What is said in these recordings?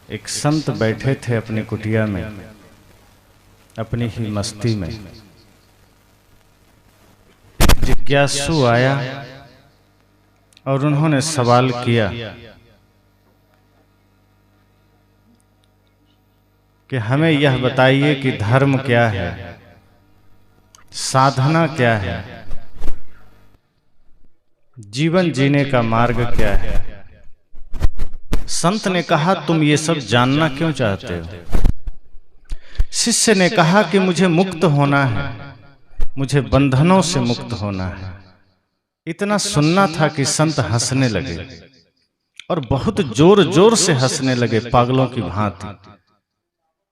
एक संत बैठे थे अपनी कुटिया में, अपनी ही मस्ती में। जिज्ञासु आया और उन्होंने सवाल किया कि हमें यह बताइए कि धर्म क्या है, साधना क्या है, जीवन जीने का मार्ग क्या है। संत ने कहा, तुम ये सब जानना क्यों चाहते हो? शिष्य ने कहा कि मुझे मुक्त होना है, मुझे बंधनों से मुक्त होना है। इतना सुनना था कि संत हंसने लगे और बहुत जोर जोर से हंसने लगे, पागलों की भांति।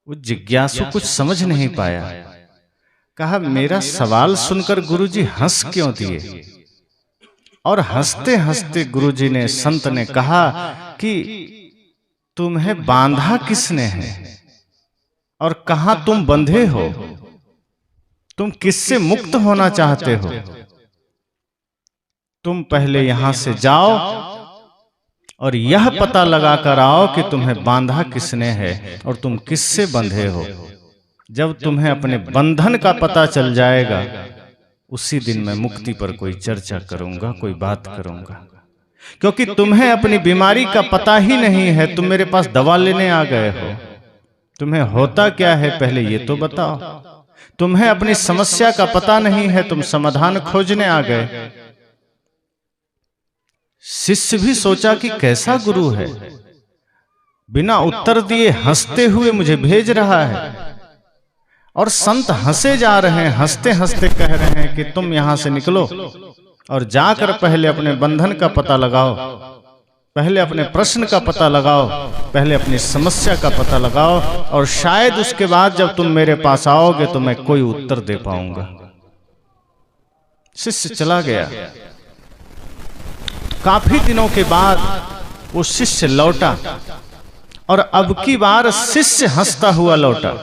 वो जिज्ञासु कुछ समझ नहीं पाया। कहा, मेरा सवाल सुनकर गुरुजी हंस क्यों दिए? और हंसते हंसते गुरुजी ने, संत ने कहा कि तुम्हें बांधा किसने है और कहां तुम बंधे हो? तुम किससे मुक्त होना चाहते हो? तुम पहले यहां से जाओ और यह पता लगा कर आओ कि तुम्हें बांधा किसने है और तुम किससे बंधे हो। जब तुम्हें अपने बंधन का पता चल जाएगा, उसी दिन मैं मुक्ति पर कोई चर्चा करूंगा, कोई बात करूंगा। क्योंकि तुम्हें अपनी बीमारी का पता ही नहीं है, तुम मेरे पास दवा लेने आ गए हो। तुम्हें होता क्या है पहले ये तो बताओ। तुम्हें अपनी समस्या का पता नहीं है, तुम समाधान खोजने आ गए। शिष्य भी सोचा कि कैसा गुरु है, बिना उत्तर दिए हंसते हुए मुझे भेज रहा है। और संत हंसे जा रहे हैं, हंसते हंसते कह रहे हैं कि तुम यहां से निकलो और जाकर पहले अपने बंधन का पता लगाओ, पहले अपने प्रश्न का पता लगाओ, पहले अपनी समस्या का पता लगाओ, और शायद उसके बाद जब तुम मेरे पास आओगे तो मैं कोई उत्तर दे पाऊंगा। शिष्य चला गया। काफी दिनों के बाद वो शिष्य लौटा और अब की बार शिष्य हंसता हुआ लौटा।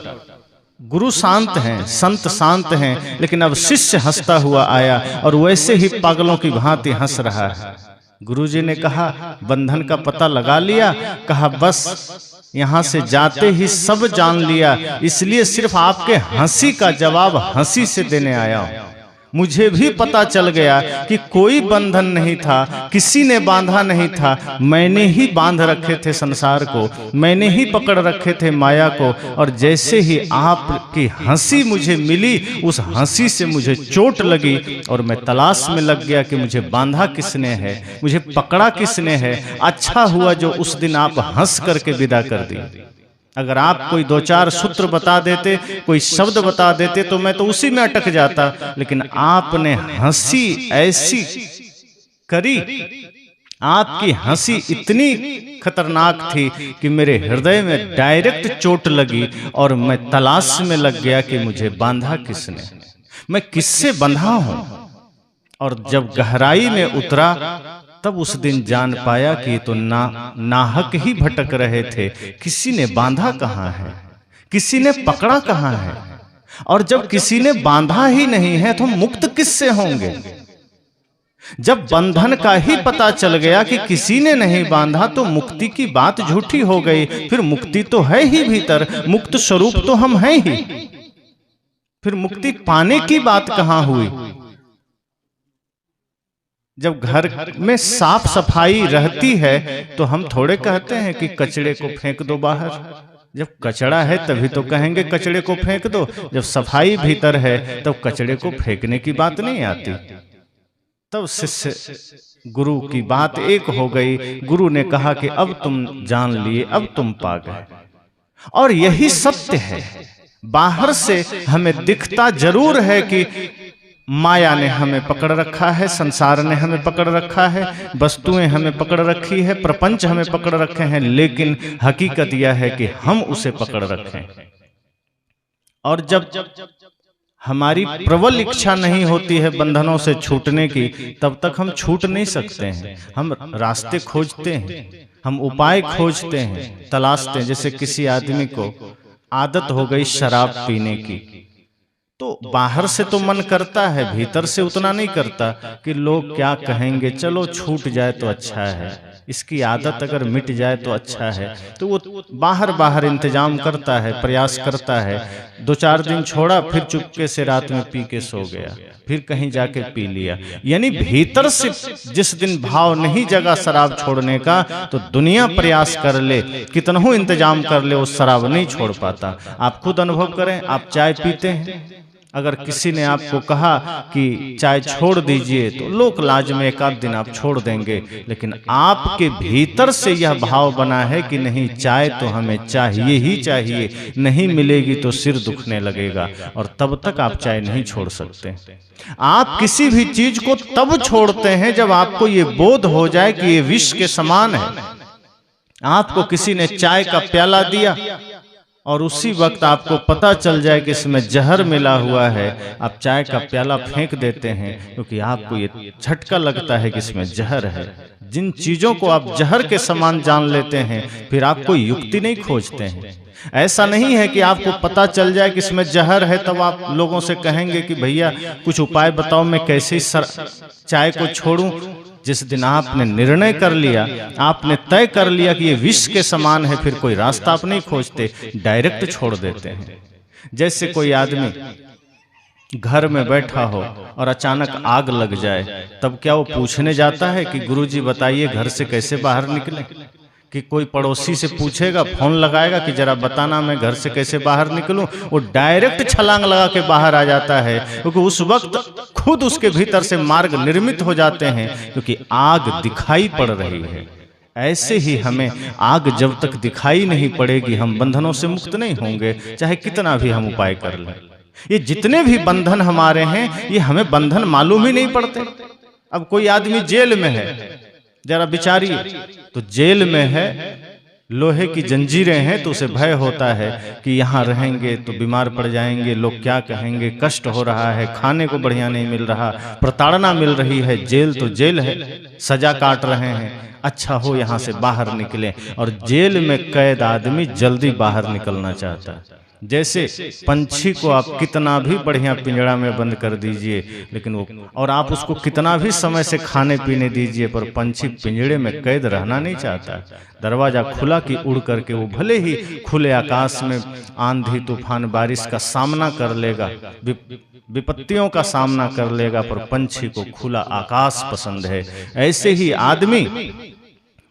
गुरु शांत हैं, संत शांत हैं, लेकिन अब शिष्य हंसता हुआ आया और वैसे ही पागलों की भांति हंस रहा है। गुरुजी ने कहा, बंधन का पता लगा लिया? कहा, बस यहां से जाते ही सब जान लिया, इसलिए सिर्फ आपके हंसी का जवाब हंसी से देने आया हूं। मुझे भी पता चल गया कि कोई बंधन नहीं था, किसी ने बांधा नहीं था, मैंने ही बांध रखे थे संसार को, मैंने ही पकड़ रखे थे माया को। और जैसे ही आपकी हंसी मुझे मिली, उस हंसी से मुझे चोट लगी और मैं तलाश में लग गया कि मुझे बांधा किसने है, मुझे पकड़ा किसने है। अच्छा हुआ जो उस दिन आप हंस करके विदा कर दिए। अगर आप कोई दो चार सूत्र बता देते, कोई शब्द बता देते, तो मैं तो उसी में अटक जाता। लेकिन आपने हंसी ऐसी करी, आपकी हंसी इतनी खतरनाक थी कि मेरे हृदय में डायरेक्ट चोट लगी और मैं तलाश में लग गया कि मुझे बांधा किसने, मैं किससे बंधा हूं। और जब गहराई में उतरा, तब उस दिन जान पाया कि ये तो नाहक ही भटक रहे थे। किसी ने बांधा कहाँ है, किसी ने पकड़ा कहाँ है। और जब किसी ने बांधा ही नहीं है तो मुक्त किससे होंगे? जब बंधन का ही पता चल गया कि किसी ने नहीं बांधा, तो मुक्ति की बात झूठी हो गई। फिर मुक्ति तो है ही भीतर, मुक्त स्वरूप तो हम हैं ही, फिर मुक्ति पाने की बात कहाँ हुई? जब घर में साफ सफाई रहती है तो हम थोड़े कहते हैं कि कचड़े को फेंक दो बाहर। जब कचड़ा है तभी तो कहेंगे कचड़े को फेंक दो। जब सफाई भीतर है तब कचड़े को फेंकने की बात नहीं आती। तब शिष्य गुरु की बात एक हो गई। गुरु ने कहा कि अब तुम जान लिए, अब तुम पा गए। और यही सत्य है। बाहर से हमें दिखता जरूर है कि माया ने हमें पकड़ रखा है, संसार ने हमें पकड़ रखा है, वस्तुएं हमें पकड़ रखी है, प्रपंच हमें पकड़ रखे हैं, लेकिन हकीकत यह है कि हम उसे पकड़ रखें। और जब हमारी प्रबल इच्छा नहीं होती है बंधनों से छूटने की, तब तक हम छूट नहीं सकते हैं। हम रास्ते खोजते हैं, हम उपाय खोजते हैं, तलाशते हैं। जैसे किसी आदमी को आदत हो गई शराब पीने की, तो बाहर से तो मन करता है, भीतर से उतना नहीं करता कि लोग क्या कहेंगे, चलो छूट जाए तो अच्छा है। इसकी आदत अगर मिट जाए तो अच्छा है। तो वो बाहर बाहर इंतजाम करता है, प्रयास करता है। 2-4 दिन छोड़ा, फिर चुपके से रात में पी के सो गया, फिर कहीं जाके पी लिया। यानी भीतर से जिस दिन भाव नहीं जगा शराब छोड़ने का, तो दुनिया प्रयास कर ले, कितना इंतजाम कर ले, वो शराब नहीं छोड़ पाता। आप खुद अनुभव करें। आप चाय पीते हैं, अगर किसी ने आपको कहा कि चाय छोड़ दीजिए, तो लोक लाज में 1 आध दिन आप छोड़ देंगे, लेकिन आपके भीतर से यह भाव बना है कि नहीं, चाय तो हमें चाहिए ही चाहिए, नहीं मिलेगी तो सिर दुखने लगेगा, और तब तक आप चाय नहीं छोड़ सकते। आप किसी भी चीज को तब छोड़ते हैं जब आपको ये बोध हो जाए कि ये विष के समान है। आपको किसी ने चाय का प्याला दिया और उसी वक्त आपको पता चल जाए कि इसमें जहर मिला हुआ है, आप चाय का प्याला फेंक देते हैं, क्योंकि आपको ये झटका लगता है कि इसमें जहर है। जिन चीजों को आप जहर के समान जान लेते हैं, फिर आप कोई युक्ति नहीं खोजते हैं। ऐसा नहीं है कि आपको पता चल जाए कि इसमें जहर है, तब आप लोगों से कहेंगे कि भैया कुछ उपाय बताओ, मैं कैसे चाय को छोड़ूं। जिस दिन आपने निर्णय कर लिया, आपने तय कर लिया कि ये विष के समान है, फिर कोई रास्ता आप नहीं खोजते, डायरेक्ट छोड़ देते हैं। जैसे कोई आदमी घर में बैठा हो और अचानक आग लग जाए, तब क्या वो पूछने जाता है कि गुरुजी बताइए घर से कैसे बाहर निकले? कि कोई पड़ोसी से पूछेगा, फोन लगाएगा कि जरा बताना मैं घर से कैसे बाहर निकलूं? वो डायरेक्ट छलांग लगा के बाहर आ जाता है, क्योंकि उस वक्त खुद उसके भीतर से मार्ग निर्मित हो जाते हैं, क्योंकि आग दिखाई पड़ रही है। ऐसे ही हमें आग जब तक दिखाई नहीं पड़ेगी, हम बंधनों से मुक्त नहीं होंगे, चाहे कितना भी हम उपाय कर लें। ये जितने भी बंधन हमारे हैं, ये हमें बंधन मालूम ही नहीं पड़ते। अब कोई आदमी जेल में है, जरा विचारिए, तो जेल में है, लोहे की जंजीरें हैं, तो उसे भय होता है कि यहाँ रहेंगे तो बीमार पड़ जाएंगे, लोग क्या कहेंगे, कष्ट हो रहा है, खाने को बढ़िया नहीं मिल रहा, प्रताड़ना मिल रही है। जेल तो जेल है, सजा काट रहे हैं, अच्छा हो यहाँ से बाहर निकले। और जेल में कैद आदमी जल्दी बाहर निकलना चाहता है। जैसे पंछी को आप कितना भी बढ़िया पिंजड़ा में बंद कर दीजिए, लेकिन वो, और आप उसको कितना भी समय से खाने पीने दीजिए, पर पंछी पिंजड़े में कैद रहना नहीं चाहता। दरवाजा खुला कि उड़ करके वो भले ही खुले आकाश में आंधी तूफान बारिश का सामना कर लेगा, विपत्तियों का सामना कर लेगा, पर पंछी को खुला आकाश पसंद है। ऐसे ही आदमी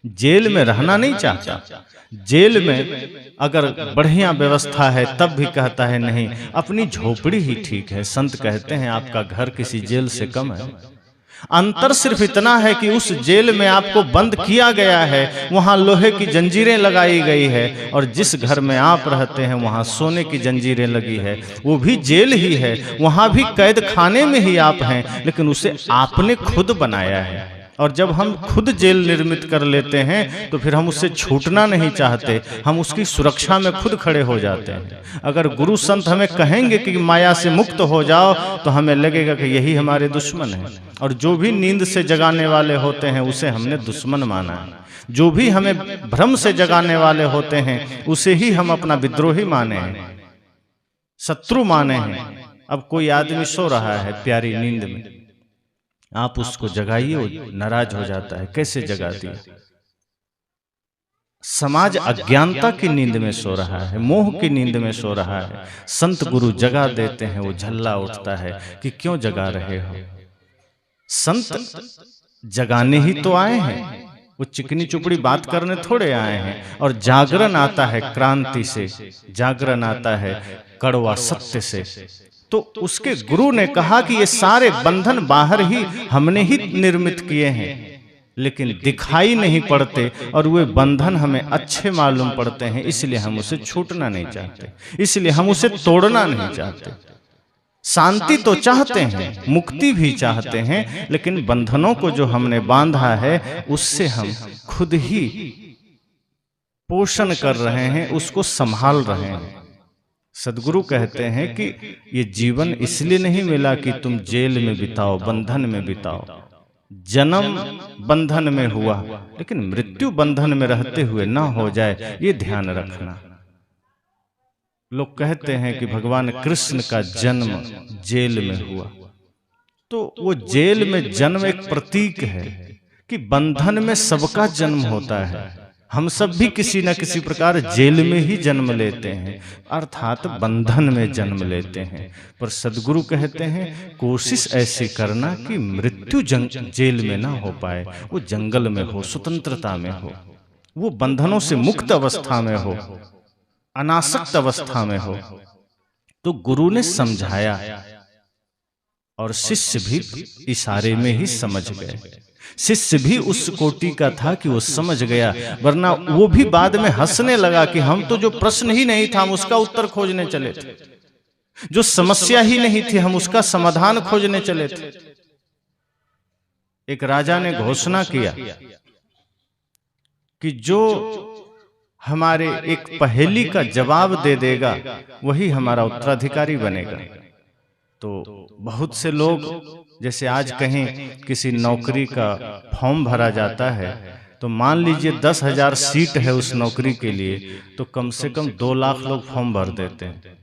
जेल में रहना नहीं चाहता। जेल में अगर बढ़िया व्यवस्था है तब भी कहता है नहीं, अपनी झोपड़ी ही ठीक है। संत कहते हैं आपका घर किसी जेल से कम है। अंतर सिर्फ इतना है कि उस जेल में आपको बंद किया गया है, वहां लोहे की जंजीरें लगाई गई है, और जिस घर में आप रहते हैं वहां सोने की जंजीरें लगी है। वो भी जेल ही है, वहां भी कैद खाने में ही आप हैं, लेकिन उसे आपने खुद बनाया है। और जब हम खुद जेल निर्मित कर लेते हैं, तो फिर हम उससे छूटना नहीं चाहते, हम उसकी सुरक्षा में खुद खड़े हो जाते हैं। अगर गुरु संत हमें कहेंगे कि माया से मुक्त हो जाओ, तो हमें लगेगा कि यही हमारे दुश्मन हैं। और जो भी नींद से जगाने वाले होते हैं, उसे हमने दुश्मन माना है। जो भी हमें भ्रम से जगाने वाले होते हैं, उसे ही हम अपना विद्रोही माने हैं, शत्रु माने हैं। अब कोई आदमी सो रहा है प्यारी नींद में, आप उसको जगाइए, वो नाराज हो जाता है, कैसे जगा दिया? समाज अज्ञानता की नींद में सो रहा है, मोह की नींद में सो रहा है। संत गुरु जगा देते हैं, वो झल्ला उठता है कि क्यों जगा रहे हो? संत जगाने ही तो आए हैं, वो चिकनी चुपड़ी बात करने थोड़े आए हैं। और जागरण आता है क्रांति से, जागरण आता है कड़वा सत्य से। तो उसके गुरु ने कहा कि ये सारे बंधन बाहर ही हमने ही निर्मित किए हैं, लेकिन दिखाई नहीं पड़ते, और वे बंधन हमें अच्छे मालूम पड़ते हैं, इसलिए हम उसे छूटना नहीं चाहते, इसलिए हम उसे तोड़ना नहीं चाहते। शांति तो चाहते हैं, मुक्ति भी चाहते हैं, लेकिन बंधनों को जो हमने बांधा है, उससे हम खुद ही पोषण कर रहे हैं, उसको संभाल रहे हैं। सदगुरु कहते हैं कि ये जीवन इसलिए नहीं मिला कि तुम जेल में बिताओ, बंधन में बिताओ। जन्म बंधन में हुआ, लेकिन मृत्यु बंधन में रहते हुए ना हो जाए, ये ध्यान रखना। लोग कहते हैं कि भगवान कृष्ण का जन्म जेल में हुआ, तो वो जेल में जन्म एक प्रतीक है कि बंधन में सबका जन्म होता है। हम सब भी किसी न किसी प्रकार जेल में ही जन्म लेते हैं, अर्थात बंधन में जन्म लेते हैं। पर सद्गुरु कहते हैं कोशिश ऐसी करना कि मृत्यु जेल में ना हो पाए, वो जंगल में हो, स्वतंत्रता में हो, वो बंधनों से मुक्त अवस्था में हो, अनासक्त अवस्था में हो। तो गुरु ने समझाया और शिष्य भी इशारे में ही समझ गए। शिष्य भी उस कोटि का था कि वो समझ गया, वरना वो भी बाद में हंसने लगा कि हम तो जो प्रश्न ही नहीं था हम उसका उत्तर खोजने चले थे, जो समस्या ही नहीं थी हम उसका समाधान खोजने चले थे। एक राजा ने घोषणा किया कि जो हमारे एक पहेली का जवाब दे देगा वही हमारा उत्तराधिकारी बनेगा। तो बहुत से लोग, जैसे आज कहीं किसी नौकरी का फॉर्म भरा जाता है तो मान लीजिए 10,000 सीट है उस नौकरी के लिए, तो कम से कम 2 लाख लोग फॉर्म भर देते हैं।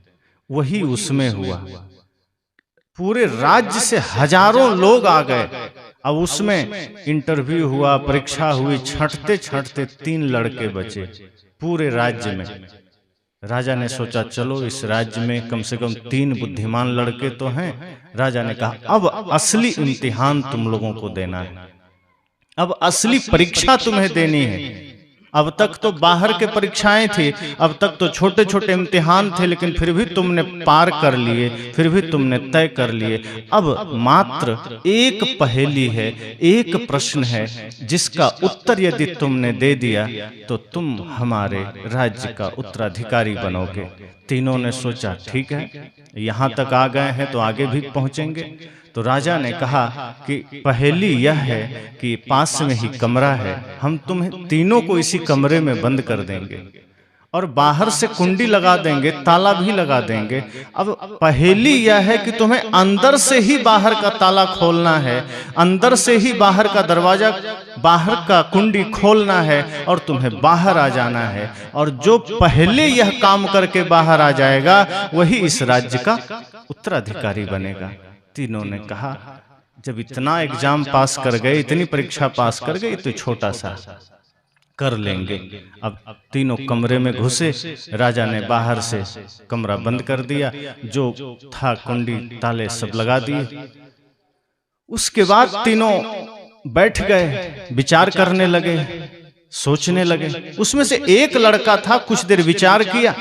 वही उसमें हुआ, पूरे राज्य से हजारों लोग आ गए। अब उसमें इंटरव्यू हुआ, परीक्षा हुई, छंटते छंटते 3 लड़के बचे पूरे राज्य में। राजा ने सोचा चलो इस राज्य में कम से कम 3 बुद्धिमान लड़के तो हैं। राजा ने कहा अब असली इम्तिहान तुम लोगों को देना है, अब असली परीक्षा तुम्हें देनी है। अब तक तो बाहर के परीक्षाएं थी, अब तक तो छोटे छोटे इम्तिहान थे, लेकिन फिर भी तुमने पार कर लिए, फिर भी तुमने तय कर लिए। अब मात्र एक पहेली है, एक प्रश्न है, जिसका उत्तर यदि तुमने दे दिया तो तुम हमारे राज्य का उत्तराधिकारी बनोगे। तीनों ने सोचा ठीक है, यहाँ तक आ गए हैं तो आगे भी पहुंचेंगे। तो राजा ने कहा कि पहेली यह है कि पास में ही कमरा है, हम तुम्हें तीनों को इसी कमरे में बंद कर देंगे और बाहर से कुंडी लगा देंगे, ताला भी लगा देंगे। अब पहेली यह है कि तुम्हें अंदर से ही बाहर का ताला खोलना है, अंदर से ही बाहर का दरवाजा, बाहर का कुंडी खोलना है और तुम्हें बाहर आ जाना है। और जो पहले यह काम करके बाहर आ जाएगा वही इस राज्य का उत्तराधिकारी बनेगा। तीनों ने कहा जब इतना एग्जाम पास कर गए, इतनी परीक्षा पास कर गए, तो छोटा सा कर लेंगे। अब तीनों कमरे में घुसे, राजा ने बाहर से कमरा बंद कर दिया, जो था कुंडी ताले सब लगा दिए। उसके बाद तीनों बैठ गए, विचार करने लगे, सोचने लगे। उसमें से एक लड़का था, कुछ देर विचार किया,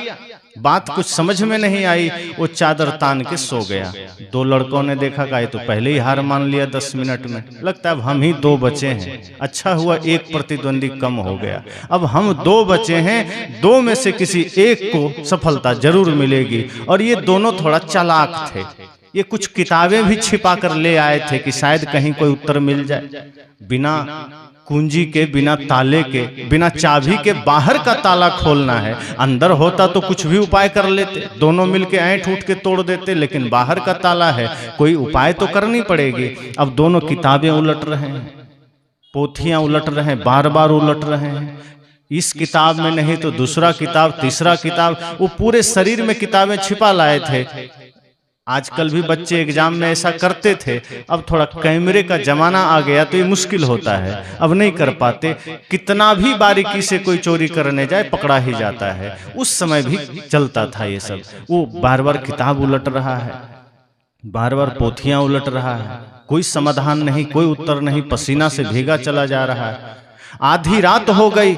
बात कुछ समझ में नहीं आई, वो चादर तान के सो गया। 2 लड़कों ने देखा कि तो पहले ही हार मान लिया 10 मिनट में, लगता है अब हम ही 2 बचे हैं। अच्छा हुआ एक प्रतिद्वंदी कम हो गया, अब हम 2 बचे हैं, 2 में से किसी एक को सफलता जरूर मिलेगी। और ये दोनों थोड़ा चालाक थे, ये कुछ किताबें भी छिपा कर ले आए थे कि शायद कहीं कोई उत्तर मिल जाए। बिना कुंजी के, बिना ताले के, बिना चाबी के बाहर का ताला खोलना है, अंदर होता तो कुछ भी उपाय कर लेते, दोनों मिलके ऐंठ उठ के तोड़ देते, लेकिन बाहर का ताला है, कोई उपाय तो करनी पड़ेगी। अब दोनों किताबें उलट रहे हैं, पोथियां उलट रहे हैं, बार बार उलट रहे हैं, इस किताब में नहीं तो दूसरा किताब, तीसरा किताब, वो पूरे शरीर में किताबें छिपा लाए थे। आजकल भी बच्चे एग्जाम में ऐसा करते थे, अब थोड़ा कैमरे का जमाना आ गया तो ये मुश्किल होता है, अब नहीं कर पाते। कितना भी बारीकी से कोई चोरी करने जाए पकड़ा ही जाता है, उस समय भी चलता था ये सब। वो बार बार किताब उलट रहा है, बार बार पोथियां उलट रहा है, कोई समाधान नहीं, कोई उत्तर नहीं, पसीना से भीगा चला जा रहा है। आधी रात हो गई,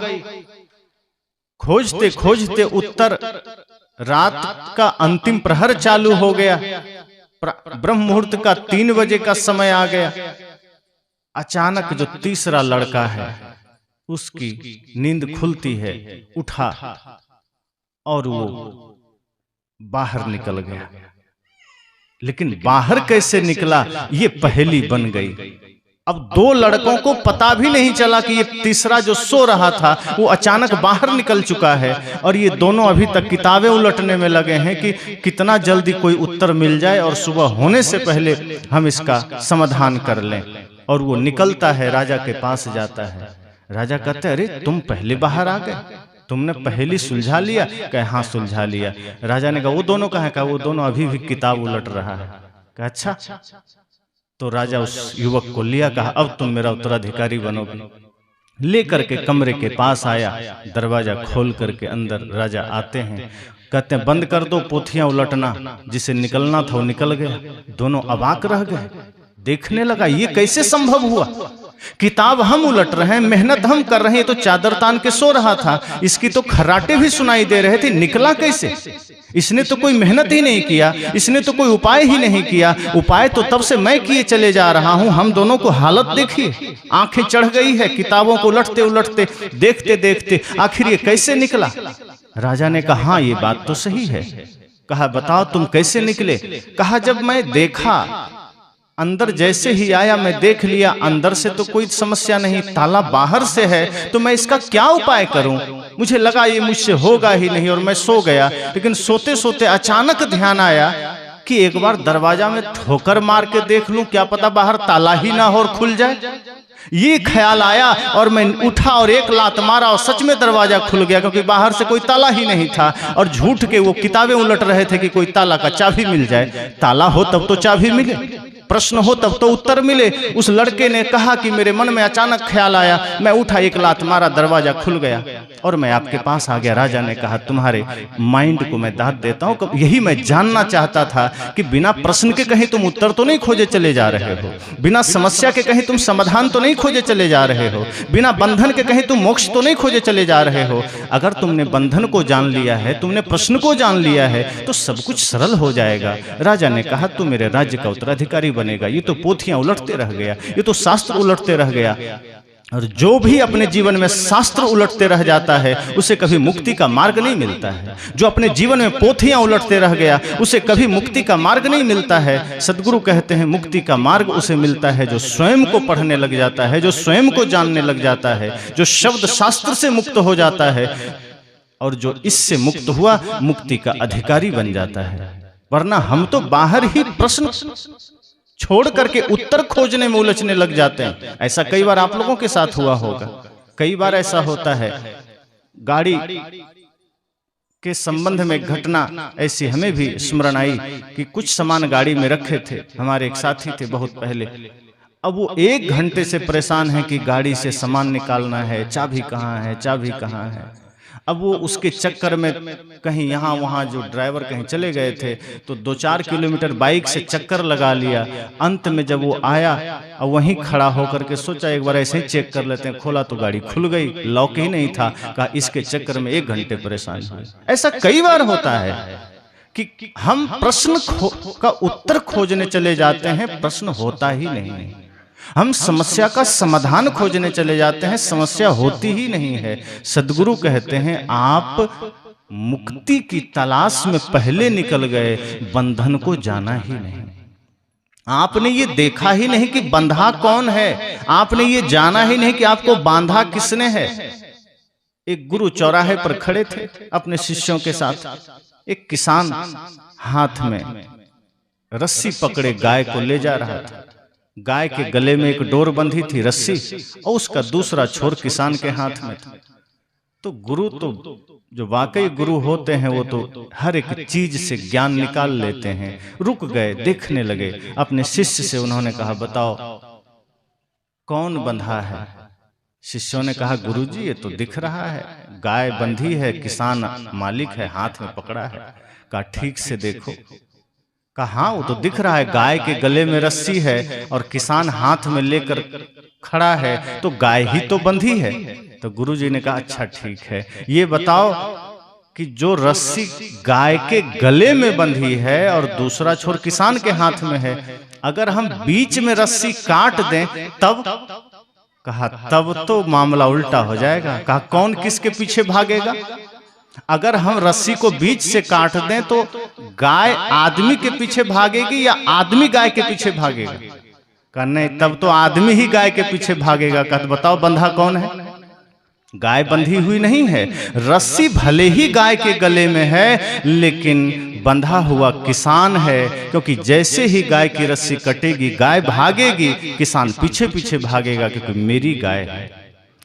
खोजते खोजते उत्तर, रात का अंतिम प्रहर चालू हो गया, ब्रह्म मुहूर्त का 3 बजे का समय आ गया। अचानक जो तीसरा लड़का है उसकी नींद खुलती है, उठा और वो बाहर निकल गया। लेकिन बाहर कैसे निकला ये पहेली बन गई। अब 2 लड़कों को पता भी नहीं चला कि ये तीसरा जो सो रहा था वो अचानक बाहर निकल चुका है, और ये दोनों अभी तक किताबें उलटने में लगे हैं कि कितना जल्दी कोई उत्तर मिल जाए और सुबह होने से पहले हम इसका समाधान कर लें। और वो निकलता है, राजा के पास जाता है। राजा कहते अरे तुम पहले बाहर आ गए, तुमने पहेली सुलझा लिया? कहे हाँ सुलझा लिया। राजा ने कहा वो दोनों कहाँ? कहा वो दोनों अभी भी किताब उलट रहा है। कहा अच्छा, तो राजा उस युवक को लिया, कहा अब तुम मेरा उत्तराधिकारी बनोगे। लेकर के कमरे के पास आया, दरवाजा खोल करके अंदर राजा आते हैं, कहते हैं बंद कर दो, पोथियां उलटना। जिसे निकलना था वो निकल गया। दोनों अवाक रह गए, देखने लगा ये कैसे संभव हुआ। किताब हम उलट रहे हैं, मेहनत हम कर रहे हैं, तो चादर तान के सो रहा था, इसकी तो खर्राटे भी सुनाई दे रहे थे, निकला कैसे? इसने तो कोई मेहनत ही नहीं किया, इसने तो कोई उपाय ही नहीं किया। उपाय तो तब से मैं किए चले जा रहा हूं। हम दोनों को हालत देखिए, आंखें चढ़ गई है, किताबों को उलटते उलटते, देखते देखते, आखिर ये कैसे निकला? राजा ने कहा हाँ ये बात तो सही है। कहा बताओ तुम कैसे निकले? कहा जब मैं देखा, अंदर जैसे ही आया मैं देख लिया, अंदर से तो कोई समस्या नहीं, ताला बाहर से है, तो मैं इसका क्या उपाय करूं? मुझे लगा ये मुझसे होगा ही नहीं और मैं सो गया। लेकिन सोते सोते अचानक ध्यान आया कि एक बार दरवाजा में ठोकर मार के देख लूं, क्या पता बाहर ताला ही ना हो और खुल जाए। ये ख्याल आया और मैं उठा और एक लात मारा और सच में दरवाजा खुल गया, क्योंकि बाहर से कोई ताला ही नहीं था। और झूठ के वो किताबें उलट रहे थे कि कोई ताला का चाबी मिल जाए। ताला हो तब तो चाबी मिले, प्रश्न हो तब तो उत्तर मिले। उस लड़के ने कहा कि मेरे मन में अचानक ख्याल आया, मैं उठा, एक लात मारा, दरवाजा खुल गया और मैं आपके पास आ गया। राजा ने कहा तुम्हारे माइंड को मैं दाद देता हूं, यही मैं जानना चाहता था कि बिना प्रश्न के कहीं तुम उत्तर तो नहीं खोजे चले जा रहे हो, बिना समस्या के कहीं तुम समाधान तो नहीं खोजे चले जा रहे हो, बिना बंधन के कहीं तुम मोक्ष तो नहीं खोजे चले जा रहे हो। अगर तुमने बंधन को जान लिया है, तुमने प्रश्न को जान लिया है, तो सब कुछ सरल हो जाएगा। राजा ने कहा तू मेरे राज्य का उत्तराधिकारी बनेगा। ये तो पोथियां उलटते रह गया, ये तो शास्त्र उलटते रह गया। और जो भी अपने जीवन में शास्त्र उलटते रह जाता है उसे कभी मुक्ति का मार्ग नहीं मिलता है। जो अपने जीवन में पोथियां उलटते रह गया उसे कभी मुक्ति का मार्ग नहीं मिलता है। सद्गुरु कहते हैं मुक्ति का मार्ग उसे मिलता है जो स्वयं को पढ़ने लग जाता है, जो स्वयं को जानने लग जाता है, जो शब्द शास्त्र से मुक्त हो जाता है और जो इससे मुक्त हुआ मुक्ति का अधिकारी बन जाता है। वरना हम तो बाहर ही प्रश्न छोड़ करके उत्तर खोजने में उलझने लग जाते हैं। ऐसा कई बार आप लोगों के साथ हुआ होगा। कई बार ऐसा होता है, गाड़ी के संबंध में घटना ऐसी हमें भी स्मरण आई कि कुछ सामान गाड़ी में रखे थे, हमारे एक साथी थे बहुत पहले। अब वो 1 घंटे से परेशान है कि गाड़ी से सामान निकालना है, चाबी कहाँ है, चाबी कहाँ है। अब वो उसके चक्कर में कहीं यहाँ वहाँ, जो ड्राइवर कहीं चले गए थे, तो 2-4 किलोमीटर बाइक से चक्कर लगा लिया। अंत में जब वो आया और वहीं खड़ा होकर के सोचा एक बार ऐसे ही चेक कर लेते हैं, खोला तो गाड़ी खुल गई, लॉक ही नहीं था। कहा इसके चक्कर में 1 घंटे परेशान हुए। ऐसा कई बार होता है कि हम प्रश्न का उत्तर खोजने चले जाते हैं, प्रश्न होता ही नहीं। हम समस्या का समाधान खोजने चले जाते हैं, समस्या होती ही नहीं है। सद्गुरु कहते हैं आप मुक्ति की तलाश में पहले निकल गए, बंधन को जाना ही नहीं। आपने ये देखा ही नहीं कि बंधा कौन है, आपने ये जाना ही नहीं कि आपको बांधा किसने है। एक गुरु चौराहे पर खड़े थे अपने शिष्यों के साथ। एक किसान हाथ में रस्सी पकड़े गाय को ले जा रहा था। गाय के गले में एक डोर बंधी थी, रस्सी, और उसका दूसरा छोर किसान के हाथ में था। तो गुरु तो जो वाकई गुरु होते हैं वो तो हर एक चीज से ज्ञान निकाल लेते हैं। रुक गए, देखने लगे। अपने शिष्य से उन्होंने कहा बताओ कौन बंधा है? शिष्यों ने कहा गुरुजी ये तो दिख रहा है, गाय बंधी है, किसान मालिक है, हाथ में पकड़ा है। कहा ठीक से देखो। कहा हाँ वो तो दिख रहा है, गाय के गले में रस्सी है और किसान हाथ में लेकर खड़ा है, तो गाय ही तो बंधी है। तो गुरुजी ने कहा अच्छा ठीक है, ये बताओ कि जो रस्सी गाय के गले में बंधी है और दूसरा छोर किसान के हाथ में है, अगर हम बीच में रस्सी काट दें तब? कहा तब तो मामला उल्टा हो जाएगा। कहा कौन किसके पीछे भागेगा? अगर हम रस्सी को बीच से काट दें तो गाय आदमी के पीछे भागेगी या आदमी गाय के पीछे भागेगा? कहा नहीं, तब तो आदमी ही गाय के पीछे भागेगा। कहा बताओ बंधा कौन है? गाय बंधी हुई नहीं है, रस्सी भले ही गाय के गले में है लेकिन बंधा हुआ किसान है, क्योंकि जैसे ही गाय की रस्सी कटेगी गाय भागेगी, किसान पीछे पीछे भागेगा क्योंकि मेरी गाय है।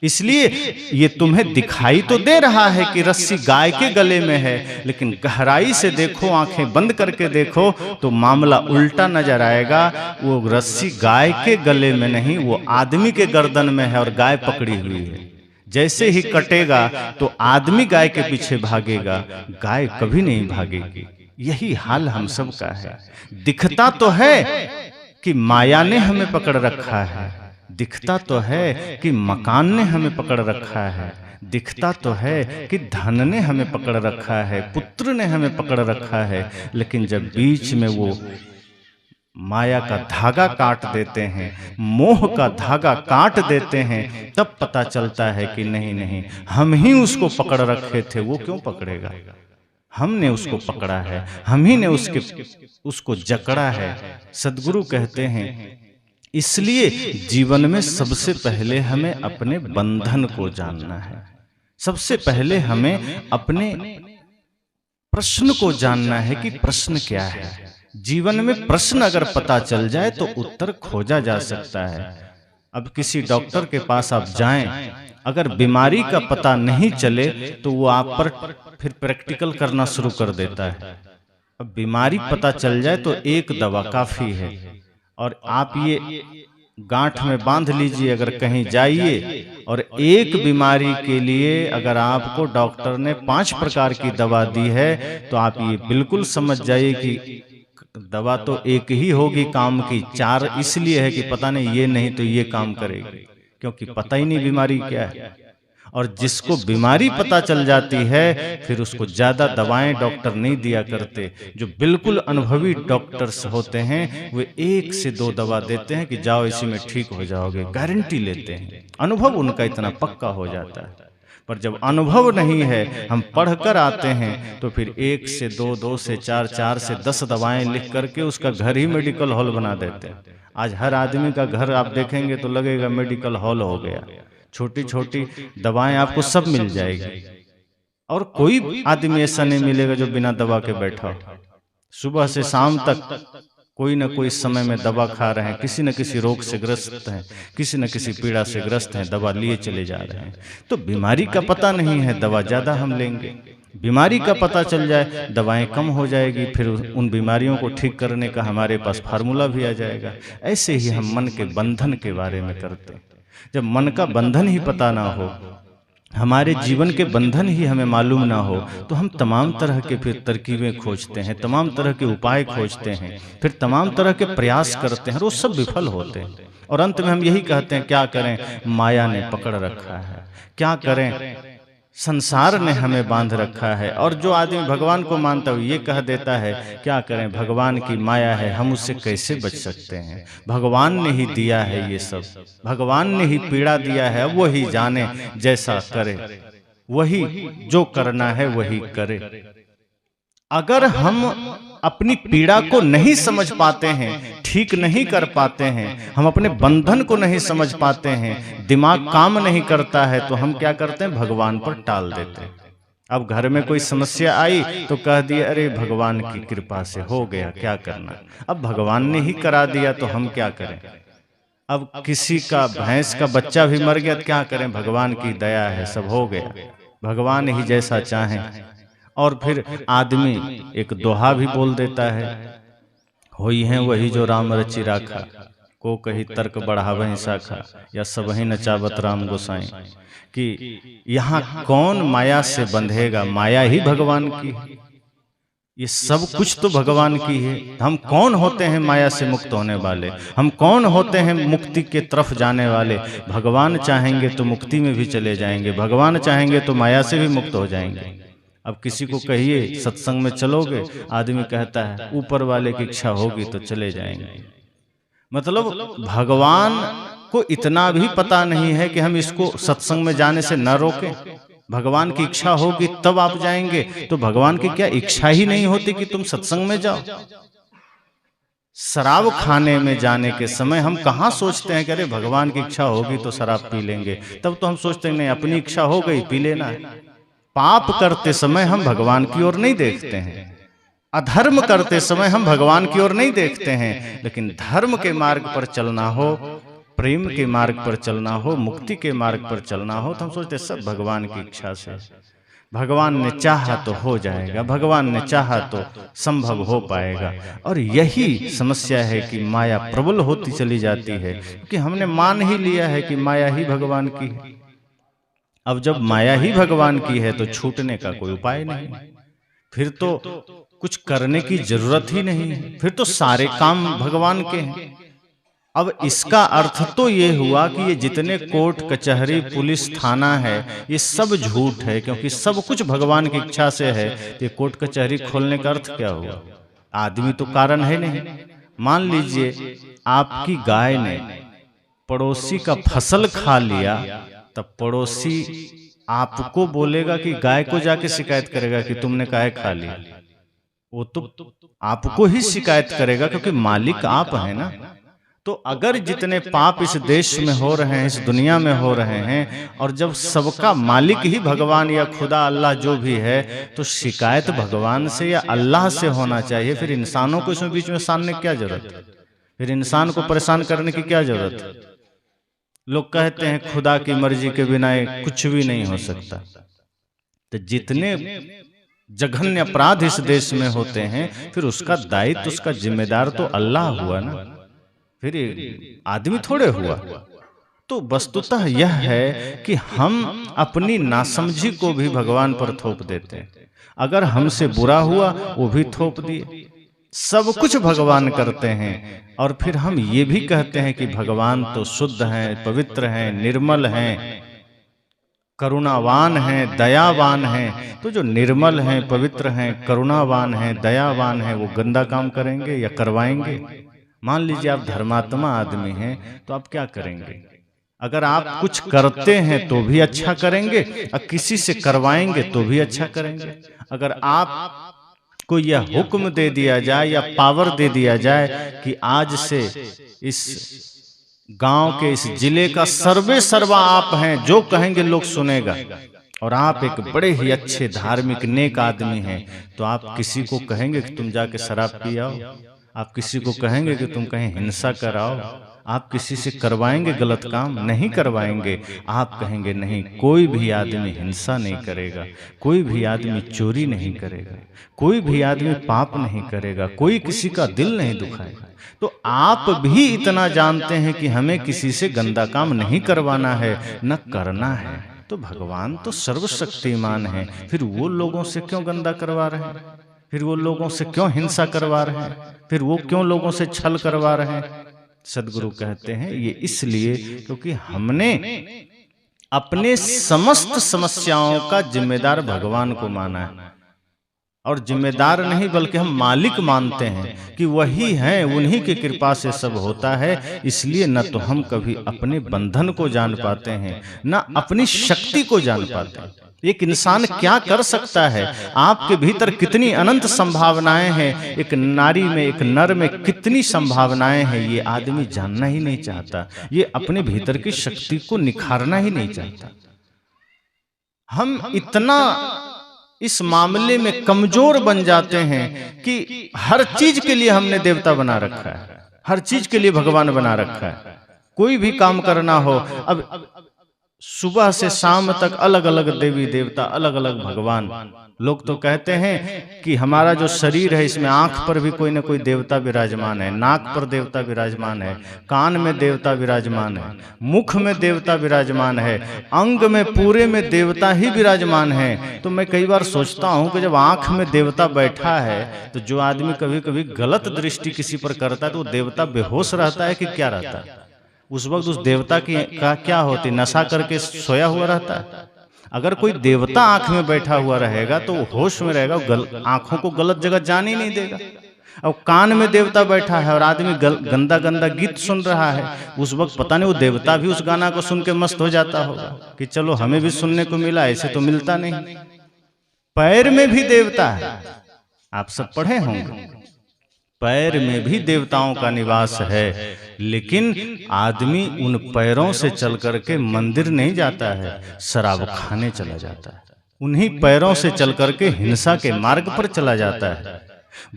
इसलिए ये तुम्हें दिखाई तो दे रहा है कि रस्सी गाय के गले में है, लेकिन गहराई से देखो, आंखें बंद करके देखो तो मामला उल्टा नजर आएगा। वो रस्सी गाय के गले में नहीं, वो आदमी के गर्दन में है और गाय पकड़ी हुई है। जैसे ही कटेगा तो आदमी गाय के पीछे भागेगा, गाय कभी नहीं भागेगी। यही हाल हम सब का है। दिखता तो है कि माया ने हमें पकड़ रखा है, दिखता तो है कि मकान ने हमें पकड़ रखा है, दिखता तो है कि धन ने हमें पकड़ रखा है, पुत्र ने हमें पकड़ रखा है, लेकिन जब बीच में वो माया का धागा काट देते हैं, मोह का धागा काट देते हैं, तब पता चलता है कि नहीं नहीं, हम ही उसको पकड़ रखे थे, वो क्यों पकड़ेगा? हमने उसको पकड़ा है, हम ही ने उसको जकड़ा है। सद्गुरु कहते हैं इसलिए जीवन में सबसे पहले हमें अपने बंधन को जानना है, सबसे पहले हमें अपने प्रश्न को जानना है कि प्रश्न क्या है। जीवन में प्रश्न अगर पता चल जाए तो उत्तर खोजा जा सकता है। अब किसी डॉक्टर के पास आप जाएं, अगर बीमारी का पता नहीं चले तो वो आप पर फिर प्रैक्टिकल करना शुरू कर देता है। अब बीमारी पता चल जाए तो एक दवा काफी है, और आप ये गांठ में बांध लीजिए, अगर कहीं जाइए और एक बीमारी के लिए अगर आपको डॉक्टर ने 5 प्रकार की दवा दी है तो आप ये बिल्कुल समझ जाइए कि दवा तो एक ही होगी काम की, 4 इसलिए है कि पता नहीं ये नहीं तो ये काम करेगी, क्योंकि पता ही नहीं बीमारी क्या है। और जिसको बीमारी पता चल जाती है फिर उसको ज्यादा दवाएं डॉक्टर नहीं दिया करते। जो बिल्कुल अनुभवी डॉक्टर्स होते हैं वे 1 से 2 दवा देते हैं कि जाओ इसी में ठीक हो जाओगे, गारंटी लेते हैं, अनुभव उनका इतना पक्का हो जाता है। पर जब अनुभव नहीं है, हम पढ़कर आते हैं तो फिर 1 से 2, 2 से 4, 4 से 10 दवाएं लिख करके उसका घर ही मेडिकल हॉल बना देते हैं। आज हर आदमी का घर आप देखेंगे तो लगेगा मेडिकल हॉल हो गया। छोटी छोटी दवाएं आपको सब मिल जाएगी, और कोई आदमी ऐसा नहीं मिलेगा जो बिना दवा के बैठा हो। सुबह से शाम तक कोई न कोई समय में दवा खा रहे हैं, किसी न किसी रोग से ग्रस्त हैं, किसी न किसी पीड़ा से ग्रस्त हैं, दवा लिए चले जा रहे हैं। तो बीमारी का पता नहीं है, दवा ज्यादा हम लेंगे। बीमारी का पता चल जाए, दवाएं कम हो जाएगी, फिर उन बीमारियों को ठीक करने का हमारे पास फार्मूला भी आ जाएगा। ऐसे ही हम मन के बंधन के बारे में करते हैं। जब मन का बंधन ही पता ना हो, हमारे जीवन के बंधन ही हमें मालूम ना हो, तो हम तमाम तरह के फिर तरकीबें खोजते हैं, तमाम तरह के उपाय खोजते हैं, फिर तमाम तरह के प्रयास करते हैं, और वो सब विफल होते हैं। और अंत में हम यही कहते हैं क्या करें, माया ने पकड़ रखा है, क्या करें, संसार ने हमें बांध रखा है। और जो आदमी भगवान को मानता है ये कह देता है क्या करें, भगवान की माया है, हम उससे कैसे बच सकते हैं, भगवान ने ही दिया है ये सब, भगवान ने ही पीड़ा दिया है, वो ही जाने जैसा करे, वही जो करना है वही करे। अगर हम अपनी पीड़ा को नहीं समझ पाते हैं, ठीक नहीं कर पाते हैं, हम अपने बंधन को नहीं समझ पाते हैं, दिमाग काम नहीं करता है, तो हम क्या करते हैं, भगवान पर टाल देते हैं। अब घर में कोई समस्या आई तो कह दिए अरे भगवान की कृपा से हो गया, क्या करना, अब भगवान ने ही करा दिया तो हम क्या करें। अब किसी का भैंस का बच्चा भी मर गया तो क्या करें, भगवान की दया है, सब हो गया, भगवान ही जैसा चाहें। और फिर आदमी एक दोहा भी बोल देता है, होई है वही जो राम रचि राखा, को कही तर्क बढ़ावहि शाखा, या सबहि नचावत राम गोसाई, कि यहाँ कौन माया से बंधेगा, माया ही भगवान की है, ये सब कुछ तो भगवान की है। हम कौन होते हैं माया से मुक्त होने वाले, हम कौन होते हैं मुक्ति के तरफ जाने वाले। भगवान चाहेंगे तो मुक्ति में भी चले जाएंगे, भगवान चाहेंगे तो माया से भी मुक्त हो जाएंगे। अब किसी को कहिए सत्संग में चलोगे, आदमी कहता है ऊपर वाले की इच्छा होगी तो चले जाएंगे। मतलब भगवान को इतना भी पता नहीं है कि हम इसको सत्संग में जाने से न रोकें। भगवान की इच्छा होगी तब आप जाएंगे, तो भगवान की क्या इच्छा ही नहीं होती कि तुम सत्संग में जाओ। शराब खाने में जाने के समय हम कहाँ सोचते हैं कि अरे भगवान की इच्छा होगी तो शराब पी लेंगे, तब तो हम सोचते हैं नहीं अपनी इच्छा हो गई पी लेना है। पाप करते समय हम भगवान की ओर नहीं देखते हैं, अधर्म करते समय हम भगवान की ओर नहीं देखते हैं, लेकिन धर्म के मार्ग पर चलना हो प्रेम के मार्ग पर चलना हो, मुक्ति के मार्ग पर चलना हो, तो हम सोचते सब भगवान की इच्छा से, भगवान ने चाहा तो हो जाएगा, भगवान ने चाहा तो संभव हो पाएगा। और यही समस्या है कि माया प्रबल होती चली जाती है, क्योंकि हमने मान ही लिया है कि माया ही भगवान की है। अब जब माया ही भगवान की है तो छूटने का कोई उपाय नहीं, फिर तो कुछ करने की जरूरत ही नहीं है, फिर तो सारे काम भगवान के हैं। अब इसका अर्थ तो ये हुआ कि ये जितने कोर्ट कचहरी पुलिस थाना है ये सब झूठ है, क्योंकि सब कुछ भगवान की इच्छा से है। तो ये कोर्ट कचहरी खोलने का अर्थ क्या हुआ? आदमी तो कारण है नहीं। मान लीजिए आपकी गाय ने पड़ोसी का फसल खा लिया, तब पड़ोसी आपको बोलेगा कि गाय को जाके शिकायत करेगा कि तुमने काहे खा लिया? वो तो आपको ही शिकायत करेगा, क्योंकि मालिक आप हैं ना। तो अगर जितने पाप इस देश में हो रहे हैं, इस दुनिया में हो रहे हैं, और जब सबका मालिक ही भगवान या खुदा अल्लाह जो भी है, तो शिकायत भगवान से या अल्लाह से होना चाहिए। फिर इंसानों को इसमें बीच में सानने की क्या जरूरत है? फिर इंसान को परेशान करने की क्या जरूरत है? लोग कहते हैं खुदा की मर्जी के बिना कुछ भी नहीं हो सकता। तो जितने जघन्य अपराध इस देश में होते हैं, फिर उसका दायित्व, उसका जिम्मेदार तो अल्लाह हुआ ना, फिर आदमी थोड़े हुआ। तो वस्तुतः यह है कि हम अपनी नासमझी को भी भगवान पर थोप देते हैं। अगर हमसे बुरा हुआ वो भी थोप दिए, सब कुछ भगवान करते हैं। और फिर हम ये भी कहते हैं कि भगवान तो शुद्ध हैं, पवित्र हैं, निर्मल हैं, करुणावान हैं, दयावान हैं। तो जो निर्मल हैं, पवित्र हैं, करुणावान हैं, दयावान हैं, वो गंदा काम करेंगे या करवाएंगे? मान लीजिए आप धर्मात्मा आदमी हैं, तो आप क्या करेंगे? अगर आप कुछ करते हैं तो भी अच्छा करेंगे, और किसी से करवाएंगे तो भी अच्छा करेंगे। अगर आप को यह हुक्म दे दिया जाए या पावर दे दिया जाए कि आज से इस गांव के, इस जिले का सर्वे सर्वा आप हैं, जो कहेंगे लोग सुनेगा, और आप एक बड़े ही अच्छे धार्मिक नेक आदमी हैं, तो आप किसी को कहेंगे कि तुम जाके शराब पियाओ? आप किसी को कहेंगे कि तुम कहीं हिंसा कराओ? आप किसी से करवाएंगे गलत काम? नहीं करवाएंगे। आप कहेंगे नहीं, कोई भी आदमी हिंसा नहीं करेगा, कोई भी आदमी चोरी नहीं करेगा, कोई भी आदमी पाप नहीं करेगा, कोई किसी का दिल नहीं दुखाएगा। तो आप भी इतना जानते हैं कि हमें किसी से गंदा काम नहीं करवाना है, न करना है। तो भगवान तो सर्वशक्तिमान है, फिर वो लोगों से क्यों गंदा करवा रहे हैं? फिर वो लोगों से क्यों हिंसा करवा रहे हैं? फिर वो क्यों लोगों से छल करवा रहे हैं? सदगुरु कहते हैं ये इसलिए क्योंकि हमने अपने समस्त समस्याओं का जिम्मेदार भगवान को माना है। और जिम्मेदार नहीं बल्कि हम मालिक मानते हैं कि वही हैं, उन्हीं की कृपा से सब होता है। इसलिए न तो हम कभी अपने बंधन को जान पाते हैं, न अपनी शक्ति को जान पाते हैं। एक इंसान क्या कर सकता है? आपके भीतर कितनी अनंत संभावनाएं हैं, एक नारी में, एक नर में कितनी संभावनाएं हैं, ये आदमी जानना ही नहीं चाहता। ये अपने भीतर की शक्ति को निखारना ही नहीं चाहता। हम इतना इस मामले में कमजोर बन जाते हैं कि हर चीज के लिए हमने देवता बना रखा है, हर चीज के लिए भगवान बना रखा है। कोई भी काम करना हो, अब सुबह से शाम तक अलग अलग देवी देवता, अलग अलग भगवान। लोग तो कहते हैं कि हमारा जो शरीर है इसमें आंख पर भी कोई ना कोई देवता विराजमान है, नाक पर देवता विराजमान है, कान में देवता विराजमान है, मुख में देवता विराजमान है, अंग में पूरे में देवता ही विराजमान है। तो मैं कई बार सोचता हूं कि जब आंख में देवता बैठा है, तो जो आदमी कभी कभी गलत दृष्टि किसी पर करता है, तो वो देवता बेहोश रहता है कि क्या रहता है? उस वक्त उस देवता की का क्या होती? नशा करके सोया हुआ रहता है। अगर कोई देवता आंख में बैठा हुआ रहेगा तो वो होश में रहेगा, आंखों को गलत जगह जाने ही नहीं देगा। अब कान में देवता बैठा है और आदमी गंदा गंदा गीत सुन रहा है, उस वक्त पता नहीं वो देवता भी उस गाना को सुन के मस्त हो जाता होगा कि चलो हमें भी सुनने को मिला, ऐसे तो मिलता नहीं। पैर में भी देवता है, आप सब पढ़े होंगे, पैर में भी देवताओं का निवास है। लेकिन आदमी उन पैरों से चल करके मंदिर नहीं जाता है, शराब खाने चला जाता है। उन्हीं पैरों से चल करके हिंसा के मार्ग पर चला जाता है।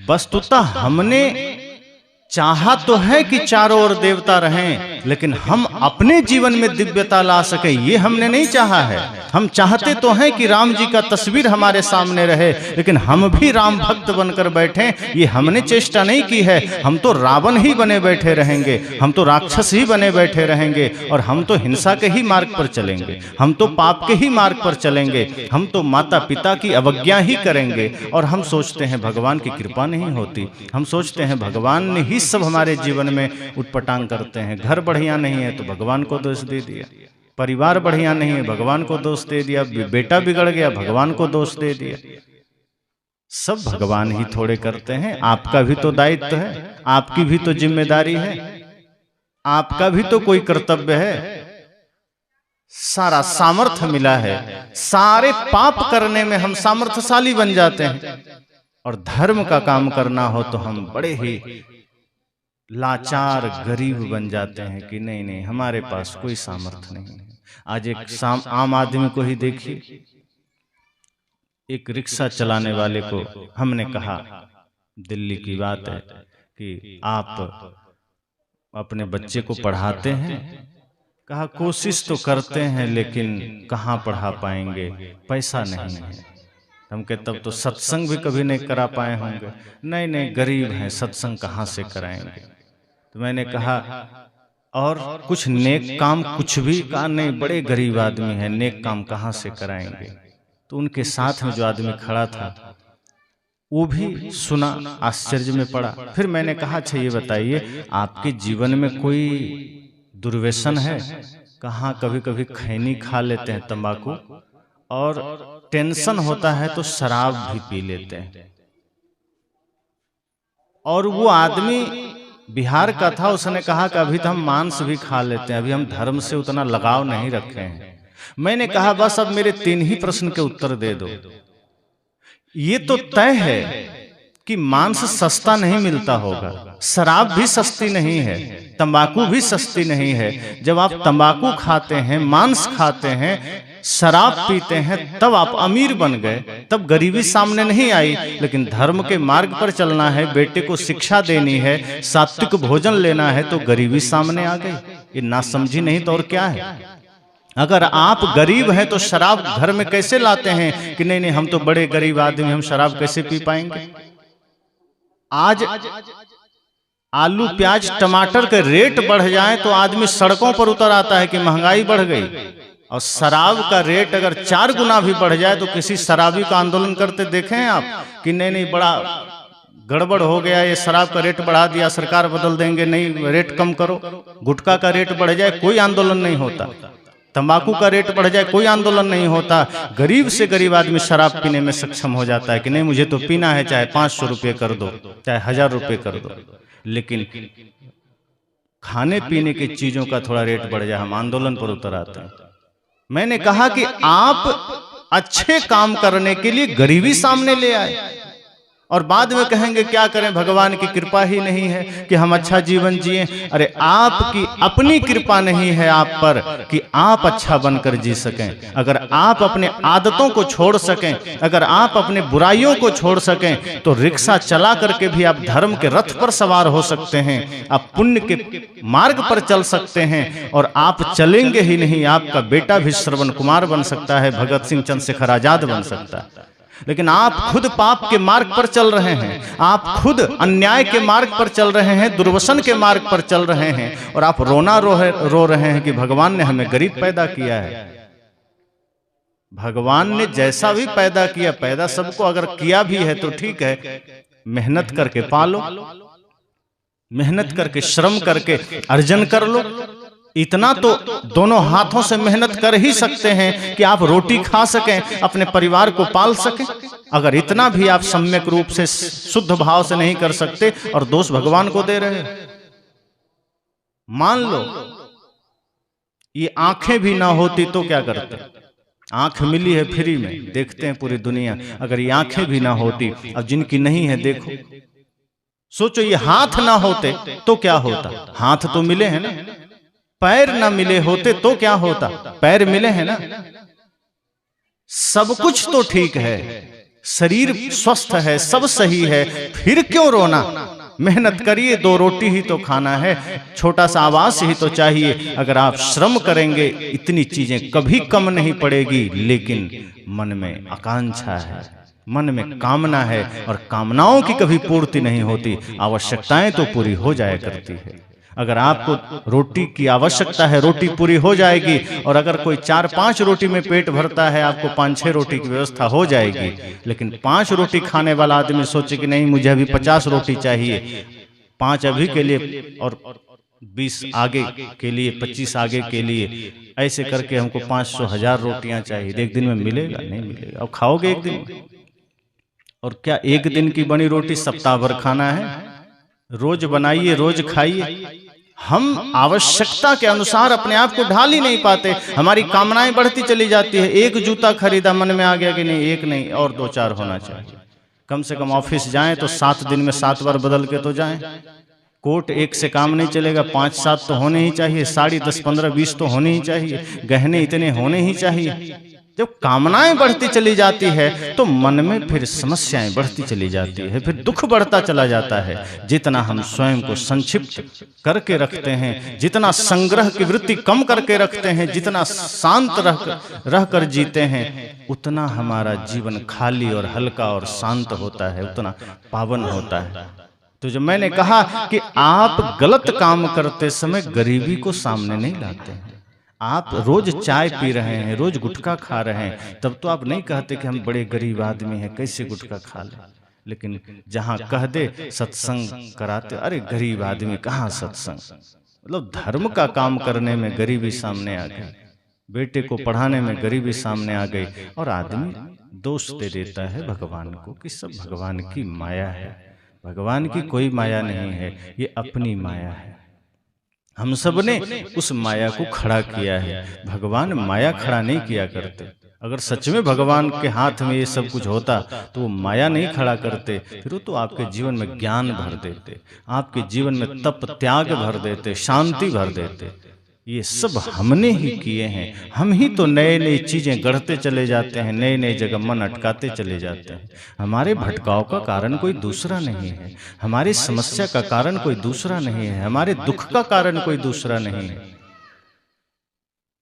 वस्तुतः हमने चाहा तो है कि चारों ओर देवता रहें, लेकिन हम अपने जीवन में दिव्यता ला सके ये हमने नहीं चाहा है। हम चाहते तो हैं कि राम जी का तस्वीर हमारे सामने रहे, लेकिन हम भी राम भक्त बनकर बैठे, ये हमने चेष्टा नहीं की है। हम तो रावण ही बने बैठे रहेंगे, हम तो राक्षस ही बने बैठे रहेंगे, और हम तो हिंसा के ही मार्ग पर चलेंगे, हम तो पाप के ही मार्ग पर चलेंगे, हम तो माता पिता की अवज्ञा ही करेंगे। और हम सोचते हैं भगवान की कृपा नहीं होती, हम सोचते हैं भगवान ने ही सब हमारे जीवन में उटपटांग करते हैं। घर बढ़िया नहीं है तो भगवान को दोष दे दिया, परिवार बढ़िया नहीं है भगवान को दोष दे दिया, बेटा बिगड़ गया भगवान को दोष दे दिया। सब भगवान ही थोड़े करते हैं। आपका भी तो दायित्व है, आपकी भी तो जिम्मेदारी है, आपका भी तो कोई कर्तव्य है। सारा सामर्थ्य मिला है, सारे पाप करने में हम सामर्थ्यशाली बन जाते हैं, और धर्म का काम करना हो तो हम बड़े ही लाचार गरीब बन जाते हैं कि नहीं नहीं हमारे पास कोई सामर्थ्य नहीं है। आज एक आम आदमी को ही देखिए, एक रिक्शा चलाने वाले को हमने कहा, दिल्ली की बात है, कि आप अपने बच्चे को पढ़ाते हैं? कहा कोशिश तो करते हैं लेकिन कहाँ पढ़ा पाएंगे, पैसा नहीं है। हम कहते तब तो सत्संग भी कभी नहीं करा पाए होंगे। नहीं नहीं गरीब हैं, सत्संग कहाँ से कराएंगे। तो मैंने कहा और कुछ नेक काम कुछ भी? कहा नहीं, बड़े गरीब आदमी हैं, नेक काम कहाँ से कराएंगे। तो उनके साथ में जो आदमी खड़ा था वो भी सुना, आश्चर्य में पड़ा। फिर मैंने कहा अच्छा ये बताइए आपके जीवन में कोई दुर्व्यसन है? कहाँ कभी कभी खैनी खा लेते हैं, तंबाकू, और टेंशन होता है तो शराब भी पी लेते हैं। और वो आदमी बिहार का था, उसने कहा कि अभी तो हम मांस भी खा लेते हैं, अभी हम धर्म से उतना लगाव नहीं रखे हैं। मैंने कहा बस अब मेरे 3 ही प्रश्न के उत्तर दे दो। ये तो तय है कि मांस सस्ता नहीं मिलता होगा, शराब भी सस्ती नहीं है, तंबाकू भी सस्ती नहीं है। जब आप तंबाकू खाते हैं, मांस खाते हैं, शराब पीते हैं, तब आप अमीर बन गए, तब गरीबी सामने नहीं आई। लेकिन धर्म के मार्ग पर चलना है, बेटे को शिक्षा देनी है, सात्विक भोजन लेना है, तो गरीबी सामने आ गई। ये नासमझी नहीं तो और क्या है। अगर आप गरीब हैं तो शराब घर में कैसे लाते हैं कि नहीं नहीं हम तो बड़े गरीब आदमी, हम शराब कैसे पी पाएंगे। आज आलू प्याज टमाटर के रेट बढ़ जाए तो आदमी सड़कों पर उतर आता है कि महंगाई बढ़ गई, और शराब का रेट अगर 4 गुना भी बढ़ जाए तो किसी शराबी का आंदोलन करते देखे हैं आप कि नहीं नहीं बड़ा गड़बड़ हो गया, ये शराब का रेट बढ़ा दिया, सरकार बदल देंगे, नहीं रेट कम करो। गुटखा का रेट बढ़ जाए कोई आंदोलन नहीं होता, तंबाकू का रेट बढ़ जाए कोई आंदोलन नहीं होता। गरीब से गरीब आदमी शराब पीने में सक्षम हो जाता है कि नहीं मुझे तो पीना है, चाहे 500 रुपये कर दो, चाहे 1000 रुपये कर दो। लेकिन खाने पीने की चीजों का थोड़ा रेट बढ़ जाए हम आंदोलन पर उतर आते हैं। मैंने कहा कि आप अच्छे काम करने के लिए गरीबी सामने ले आए, और बाद में कहेंगे क्या करें, भगवान की कृपा ही नहीं है कि हम अच्छा जीवन जिए। अरे आपकी अपनी कृपा नहीं है आप पर कि आप अच्छा बनकर जी सकें। अगर आप अपने आदतों को छोड़ सकें, अगर आप अपने बुराइयों को छोड़ सकें, तो रिक्शा चला करके भी आप धर्म के रथ पर सवार हो सकते हैं, आप पुण्य के मार्ग पर चल सकते हैं। और आप चलेंगे ही नहीं, आपका बेटा भी श्रवण कुमार बन सकता है, भगत सिंह चंद्रशेखर आजाद बन सकता है। लेकिन आप खुद पाप के मार्ग पर चल रहे हैं, आप खुद अन्याय के मार्ग पर चल रहे हैं, दुर्व्यसन के मार्ग पर चल रहे हैं, और आप रो रहे हैं कि भगवान ने हमें गरीब पैदा किया है। भगवान ने जैसा भी पैदा किया, पैदा सबको अगर किया भी है तो ठीक है, मेहनत करके पालो, मेहनत करके श्रम करके अर्जन कर लो। इतना तो दोनों हाथों से मेहनत कर ही सकते हैं कि आप रोटी खा सकें, अपने परिवार को पाल सकें। अगर इतना भी आप सम्यक रूप से शुद्ध भाव से नहीं कर सकते और दोष भगवान को दे रहे, मान लो ये आंखें भी ना होती तो क्या करते। आंख मिली है फ्री में, देखते हैं पूरी दुनिया। अगर ये आंखें भी ना होती, अब जिनकी नहीं है देखो, सोचो ये हाथ ना होते तो क्या होता। हाथ तो मिले हैं ना, पैर ना मिले होते तो क्या होता, पैर मिले हैं ना। सब कुछ तो ठीक है, शरीर स्वस्थ है, सब सही है, फिर क्यों रोना। मेहनत करिए, 2 रोटी ही तो खाना है, छोटा सा आवास ही तो चाहिए। अगर आप श्रम करेंगे इतनी चीजें कभी कम नहीं पड़ेगी। लेकिन मन में आकांक्षा है, मन में कामना है, और कामनाओं की कभी पूर्ति नहीं होती, आवश्यकताएं तो पूरी हो जाया करती है। अगर आपको रोटी की आवश्यकता है, रोटी पूरी हो जाएगी। और अगर कोई 4-5 रोटी में पेट भरता है, आपको 5-6 रोटी की व्यवस्था हो जाएगी। लेकिन 5 रोटी खाने वाला आदमी सोचे कि नहीं, मुझे अभी 50 रोटी चाहिए, 5 अभी के लिए और 20 आगे के लिए, 25 आगे के लिए, ऐसे करके हमको 500-1000 रोटियां चाहिए। एक दिन में मिलेगा? नहीं मिलेगा। और खाओगे एक दिन में? और क्या एक दिन की बनी रोटी सप्ताह भर खाना है? रोज बनाइए, रोज खाइए। हम आवश्यकता के अनुसार अपने आप को ढाल ही नहीं पाते, हमारी कामनाएं बढ़ती चली जाती है। एक जूता खरीदा, मन में आ गया कि नहीं, एक नहीं और 2-4 होना चाहिए। कम से कम ऑफिस जाएं तो 7 दिन में 7 बार बदल के तो जाएं। कोट एक से काम नहीं चलेगा, 5-7 तो होने ही चाहिए। साड़ी 10-15-20 तो होने ही चाहिए। गहने इतने होने ही चाहिए। जब कामनाएं बढ़ती चली जाती है तो मन में फिर समस्याएं बढ़ती चली जाती है, फिर दुख बढ़ता चला जाता है। जितना हम स्वयं को संक्षिप्त करके रखते हैं, जितना संग्रह की वृत्ति कम करके रखते हैं, जितना शांत रह कर जीते हैं, उतना हमारा जीवन खाली और हल्का और शांत होता है, उतना पावन होता है। तो जब मैंने कहा कि आप गलत काम करते समय गरीबी को सामने नहीं लाते हैं, आप रोज चाय पी रहे हैं, रोज गुटखा खा रहे हैं, तब तो आप नहीं कहते कि हम बड़े गरीब आदमी हैं, कैसे गुटखा खा लें। लेकिन जहां कह दे सत्संग कराते, अरे गरीब आदमी कहाँ सत्संग। मतलब धर्म का काम करने में गरीबी सामने आ गई, बेटे को पढ़ाने में गरीबी सामने आ गई, और आदमी दोष दे देता है भगवान को कि सब भगवान की माया है। भगवान की कोई माया नहीं है, ये अपनी माया है। हम सब ने उस माया को खड़ा किया है, भगवान माया खड़ा नहीं किया करते। अगर सच में भगवान के हाथ में ये सब कुछ होता तो वो माया नहीं खड़ा करते, फिर वो तो आपके जीवन में ज्ञान भर देते, आपके जीवन में तप त्याग भर देते, शांति भर देते। ये सब हमने ही किए हैं। हम ही तो नए नई चीजें गढ़ते चले जाते हैं, नए नए जगह मन अटकाते चले जाते हैं। हमारे भटकाव का कारण कोई दूसरा नहीं है, हमारी समस्या का कारण कोई दूसरा नहीं है, हमारे दुख का कारण कोई दूसरा नहीं है।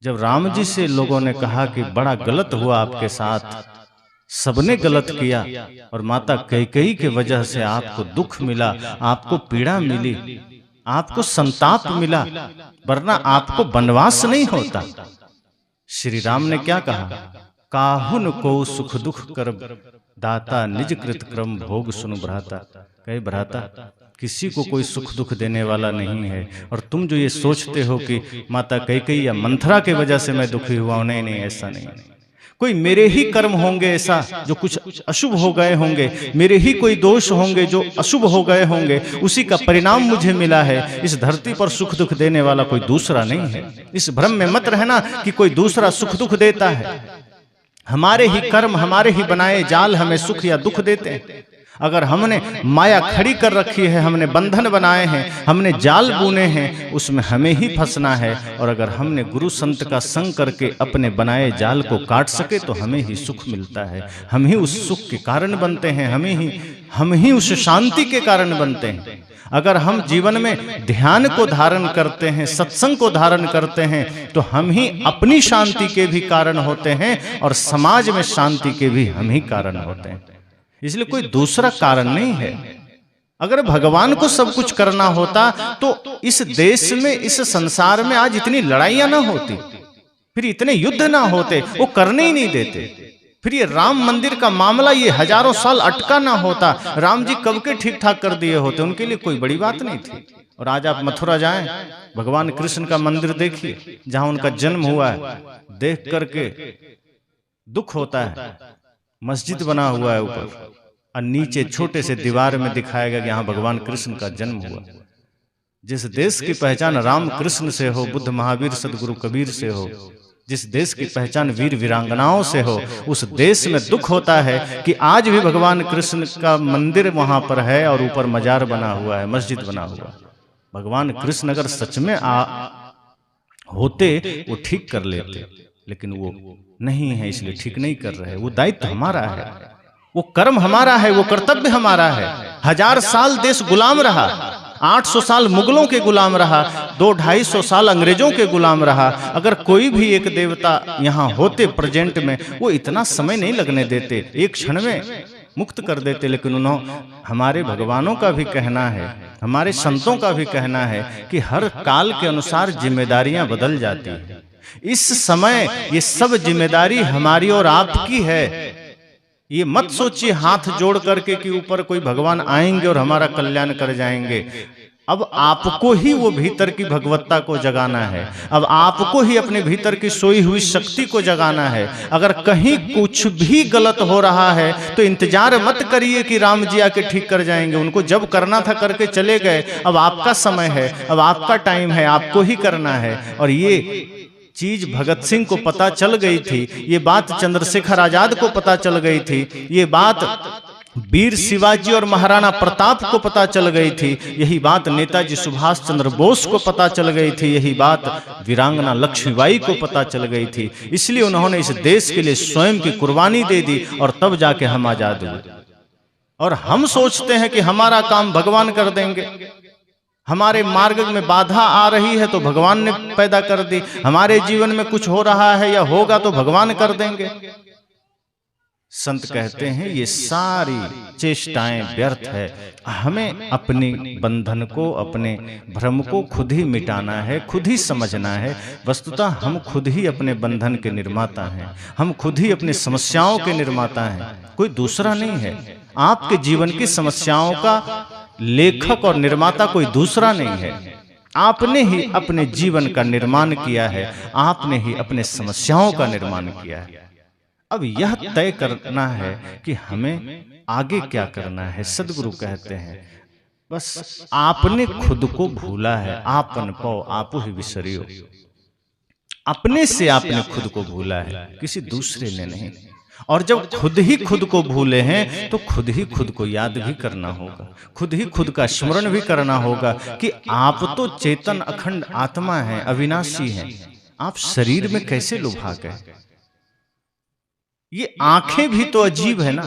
जब राम जी से लोगों ने कहा कि बड़ा गलत हुआ आपके साथ, सबने गलत किया, और माता कैकेयी के वजह से आपको दुख मिला, आपको पीड़ा मिली, आपको संताप मिला, वरना आपको वनवास नहीं होता। श्री राम ने क्या कहा? काहुन को सुख दुख कर दाता, निज कृत क्रम भोग सुन भ्राता। कहे भ्राता, किसी को कोई सुख दुख देने वाला नहीं है, और तुम जो ये सोचते हो कि माता कैकेयी या मंथरा के वजह से मैं दुखी हुआ हूं, नहीं नहीं, ऐसा नहीं। कोई मेरे ही कर्म होंगे ऐसा जो कुछ अशुभ हो गए होंगे, मेरे ही कोई दोष होंगे जो अशुभ हो गए होंगे, उसी का परिणाम मुझे मिला है। इस धरती पर सुख दुख देने वाला कोई दूसरा नहीं है। इस भ्रम में मत रहना कि कोई दूसरा सुख दुख देता है। हमारे ही कर्म, हमारे ही बनाए जाल हमें सुख या दुख देते हैं। अगर हमने माया खड़ी कर रखी है, हमने बंधन बनाए हैं, हमने जाल बुने हैं, उसमें हमें ही फंसना है। और अगर हमने गुरु संत का संग करके अपने बनाए जाल को काट सके तो हमें ही सुख मिलता है, हम ही उस सुख के कारण बनते हैं, हम ही उस शांति के कारण बनते हैं। अगर हम जीवन में ध्यान को धारण करते हैं, सत्संग को धारण करते हैं, तो हम ही अपनी शांति के भी कारण होते हैं, और समाज में शांति के भी हम ही कारण होते हैं। इसलिए कोई दूसरा कारण नहीं है। अगर भगवान को सब कुछ करना होता तो इस देश में, इस संसार में आज इतनी लड़ाइयां ना होती, फिर इतने युद्ध ना होते, वो करने ही नहीं देते। फिर ये राम मंदिर का मामला ये हजारों साल अटका ना होता, राम जी कब के ठीक ठाक कर दिए होते, उनके लिए कोई बड़ी बात नहीं थी। और आज आप मथुरा जाएं, भगवान कृष्ण का मंदिर देखिए, जहां उनका जन्म हुआ है, देख करके दुख होता है। मस्जिद बना हुआ है ऊपर, और नीचे छोटे से दीवार में दिखाया गया कि यहाँ भगवान कृष्ण का जन्म हुआ। जिस देश की पहचान राम कृष्ण से हो, बुद्ध महावीर सदगुरु कबीर से हो, जिस देश की पहचान वीर वीरांगनाओं से हो, उस देश में दुख होता है कि आज भी भगवान कृष्ण का मंदिर वहां पर है और ऊपर मजार बना हुआ है, मस्जिद बना हुआ। भगवान कृष्ण अगर सच में होते वो ठीक कर लेते, लेकिन वो नहीं है, इसलिए ठीक नहीं कर रहे। वो दायित्व हमारा है, वो कर्म हमारा है, वो कर्तव्य हमारा है। 1000 साल देश गुलाम रहा, 800 साल मुगलों के गुलाम रहा, 200-250 साल अंग्रेजों के गुलाम रहा। अगर कोई भी एक देवता यहाँ होते प्रेजेंट में, वो इतना समय नहीं लगने देते, एक क्षण में मुक्त कर देते। लेकिन उन्होंने, हमारे भगवानों का भी कहना है, हमारे संतों का भी कहना है कि हर काल के अनुसार जिम्मेदारियां बदल जाती हैं। इस समय ये सब जिम्मेदारी हमारी और आपकी है। ये मत सोचिए हाथ जोड़ करके कि ऊपर कोई भगवान आएंगे और हमारा कल्याण कर जाएंगे। अब आपको ही वो भीतर की भगवत्ता को जगाना है, अब आपको ही अपने भीतर की सोई हुई शक्ति को जगाना है। अगर कहीं कुछ भी गलत हो रहा है तो इंतजार मत करिए कि राम जी आके ठीक कर जाएंगे। उनको जब करना था करके चले गए, अब आपका समय है, अब आपका टाइम है, आपको ही करना है। और ये चीज भगत सिंह को पता चल गई थी, ये बात चंद्रशेखर आजाद को पता चल गई थी, ये बात वीर शिवाजी और महाराणा प्रताप को पता चल गई थी, यही बात नेताजी सुभाष चंद्र बोस को पता चल गई थी, यही बात वीरांगना लक्ष्मीबाई को पता चल गई थी। इसलिए उन्होंने इस देश के लिए स्वयं की कुर्बानी दे दी और तब जाके हम आजाद हुए। और हम सोचते हैं कि हमारा काम भगवान कर देंगे। हमारे मार्ग में बाधा आ रही है तो भगवान ने पैदा कर दी, हमारे जीवन में कुछ हो रहा है या होगा तो भगवान कर देंगे। संत कहते हैं ये सारी चेष्टाएं व्यर्थ है। हमें अपनी बंधन को, अपने भ्रम को खुद ही मिटाना है, खुद ही समझना है। वस्तुतः हम खुद ही अपने बंधन के निर्माता हैं, हम खुद ही अपनी समस्याओं के निर्माता हैं, कोई दूसरा नहीं है। आपके जीवन की समस्याओं का लेखक और निर्माता कोई दूसरा नहीं है। आपने ही अपने जीवन का निर्माण किया है, आपने ही अपने समस्याओं का निर्माण किया है। अब यह तय करना है कि हमें आगे क्या करना है। सदगुरु कहते हैं बस आपने खुद को भूला है, आपन पौ आपु ही विसरियो। अपने से आपने खुद को भूला है, किसी दूसरे ने नहीं। और जब खुद ही खुद को भूले हैं तो खुद ही खुद को याद भी करना होगा, खुद ही खुद का स्मरण भी करना होगा कि आप तो चेतन अखंड आत्मा हैं, अविनाशी हैं। आप शरीर में कैसे लुभा गए? ये आंखें भी तो अजीब है ना,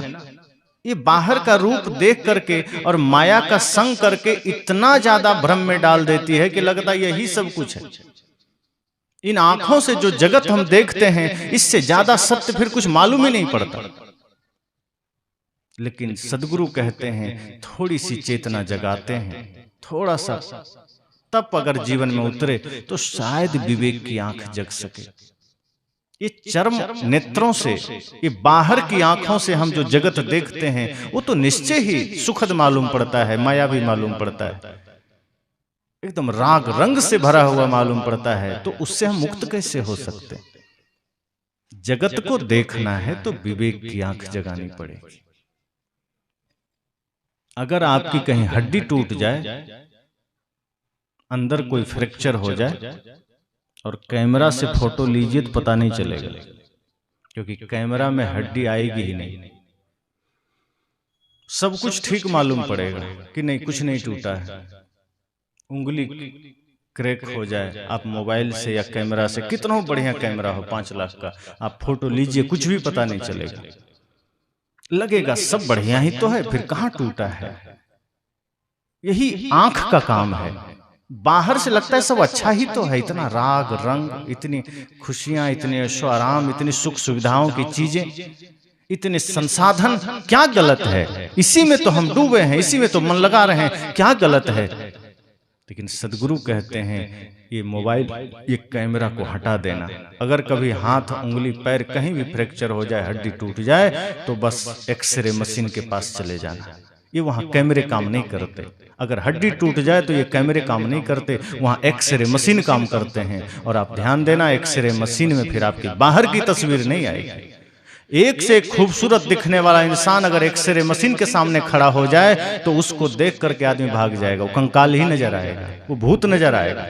ये बाहर का रूप देख करके और माया का संग करके इतना ज्यादा भ्रम में डाल देती है कि लगता यही सब कुछ है। इन आंखों से जो जगत हम देखते हैं इससे ज्यादा सत्य फिर कुछ मालूम ही नहीं पड़ता। लेकिन सदगुरु कहते हैं थोड़ी सी चेतना जगाते हैं, थोड़ा सा तप अगर जीवन में उतरे तो शायद विवेक की आंख जग सके। ये चर्म नेत्रों से, ये बाहर की आंखों से हम जो जगत देखते हैं वो तो निश्चय ही सुखद मालूम पड़ता है, माया भी मालूम पड़ता है, एकदम राग रंग से भरा हुआ मालूम पड़ता है। तो उससे हम मुक्त कैसे हो सकते? जगत को देखना है तो विवेक की आंख जगानी पड़ेगी। अगर आपकी कहीं हड्डी टूट जाए, अंदर कोई फ्रैक्चर हो जाए और कैमरा से फोटो लीजिए तो पता नहीं चलेगा, क्योंकि कैमरा में हड्डी आएगी ही नहीं। सब कुछ ठीक मालूम पड़ेगा कि नहीं कुछ नहीं टूटा है। उंगली क्रैक हो जाए, आप मोबाइल से या कैमरा से, कितना बढ़िया कैमरा हो 5 लाख का, आप फोटो लीजिए कुछ भी पता नहीं चलेगा, लगेगा सब बढ़िया ही तो है, फिर कहाँ टूटा है। यही आंख का काम है। बाहर से लगता है सब अच्छा ही तो है, इतना राग रंग, इतनी खुशियां, इतने ऐशो आराम, इतनी सुख सुविधाओं की चीजें, इतने संसाधन, क्या गलत है? इसी में तो हम डूबे हैं, इसी में तो मन लगा रहे हैं, क्या गलत है? लेकिन सदगुरु कहते हैं ये मोबाइल, ये कैमरा को हटा देना। अगर कभी हाथ, उंगली, पैर कहीं भी फ्रैक्चर हो जाए, हड्डी टूट जाए तो बस एक्सरे मशीन के पास चले जाना। ये वहां कैमरे काम नहीं करते। अगर हड्डी टूट जाए तो ये कैमरे काम नहीं करते, वहां एक्सरे मशीन काम करते हैं। और आप ध्यान देना, एक्सरे मशीन में फिर आपकी बाहर की तस्वीर नहीं आएगी। एक से एक खूबसूरत दिखने वाला इंसान अगर एक्सरे मशीन के सामने खड़ा हो जाए तो उसको देख करके आदमी भाग जाएगा, वो कंकाल ही नजर आएगा, वो भूत नजर आएगा।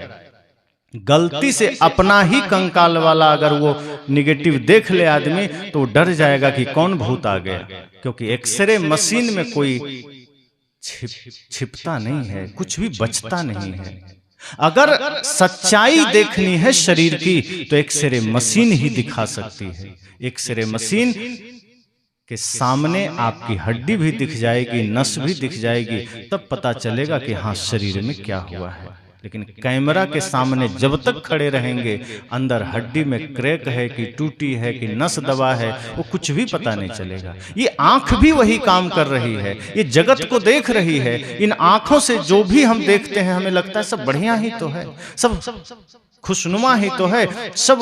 गलती से अपना ही कंकाल वाला अगर वो निगेटिव देख ले आदमी तो डर जाएगा कि कौन भूत आ गया, क्योंकि एक्सरे मशीन में कोई छिपता नहीं है, कुछ भी बचता नहीं है। अगर सच्चाई देखनी है शरीर की तो एक्सरे मशीन ही दिखा सकती है। एक्सरे मशीन कि सामने आपकी हड्डी भी दिख जाएगी, नस भी दिख जाएगी, तब पता चलेगा कि हाँ शरीर में क्या हुआ है। लेकिन कैमरा के सामने जब तक खड़े रहेंगे, अंदर हड्डी में क्रैक है कि टूटी है कि नस दबा है, वो कुछ भी पता नहीं चलेगा। ये आंख भी वही काम कर रही है, ये जगत को देख रही है। इन आंखों से जो भी हम देखते हैं हमें लगता है सब बढ़िया ही तो है, सब खुशनुमा ही तो है, सब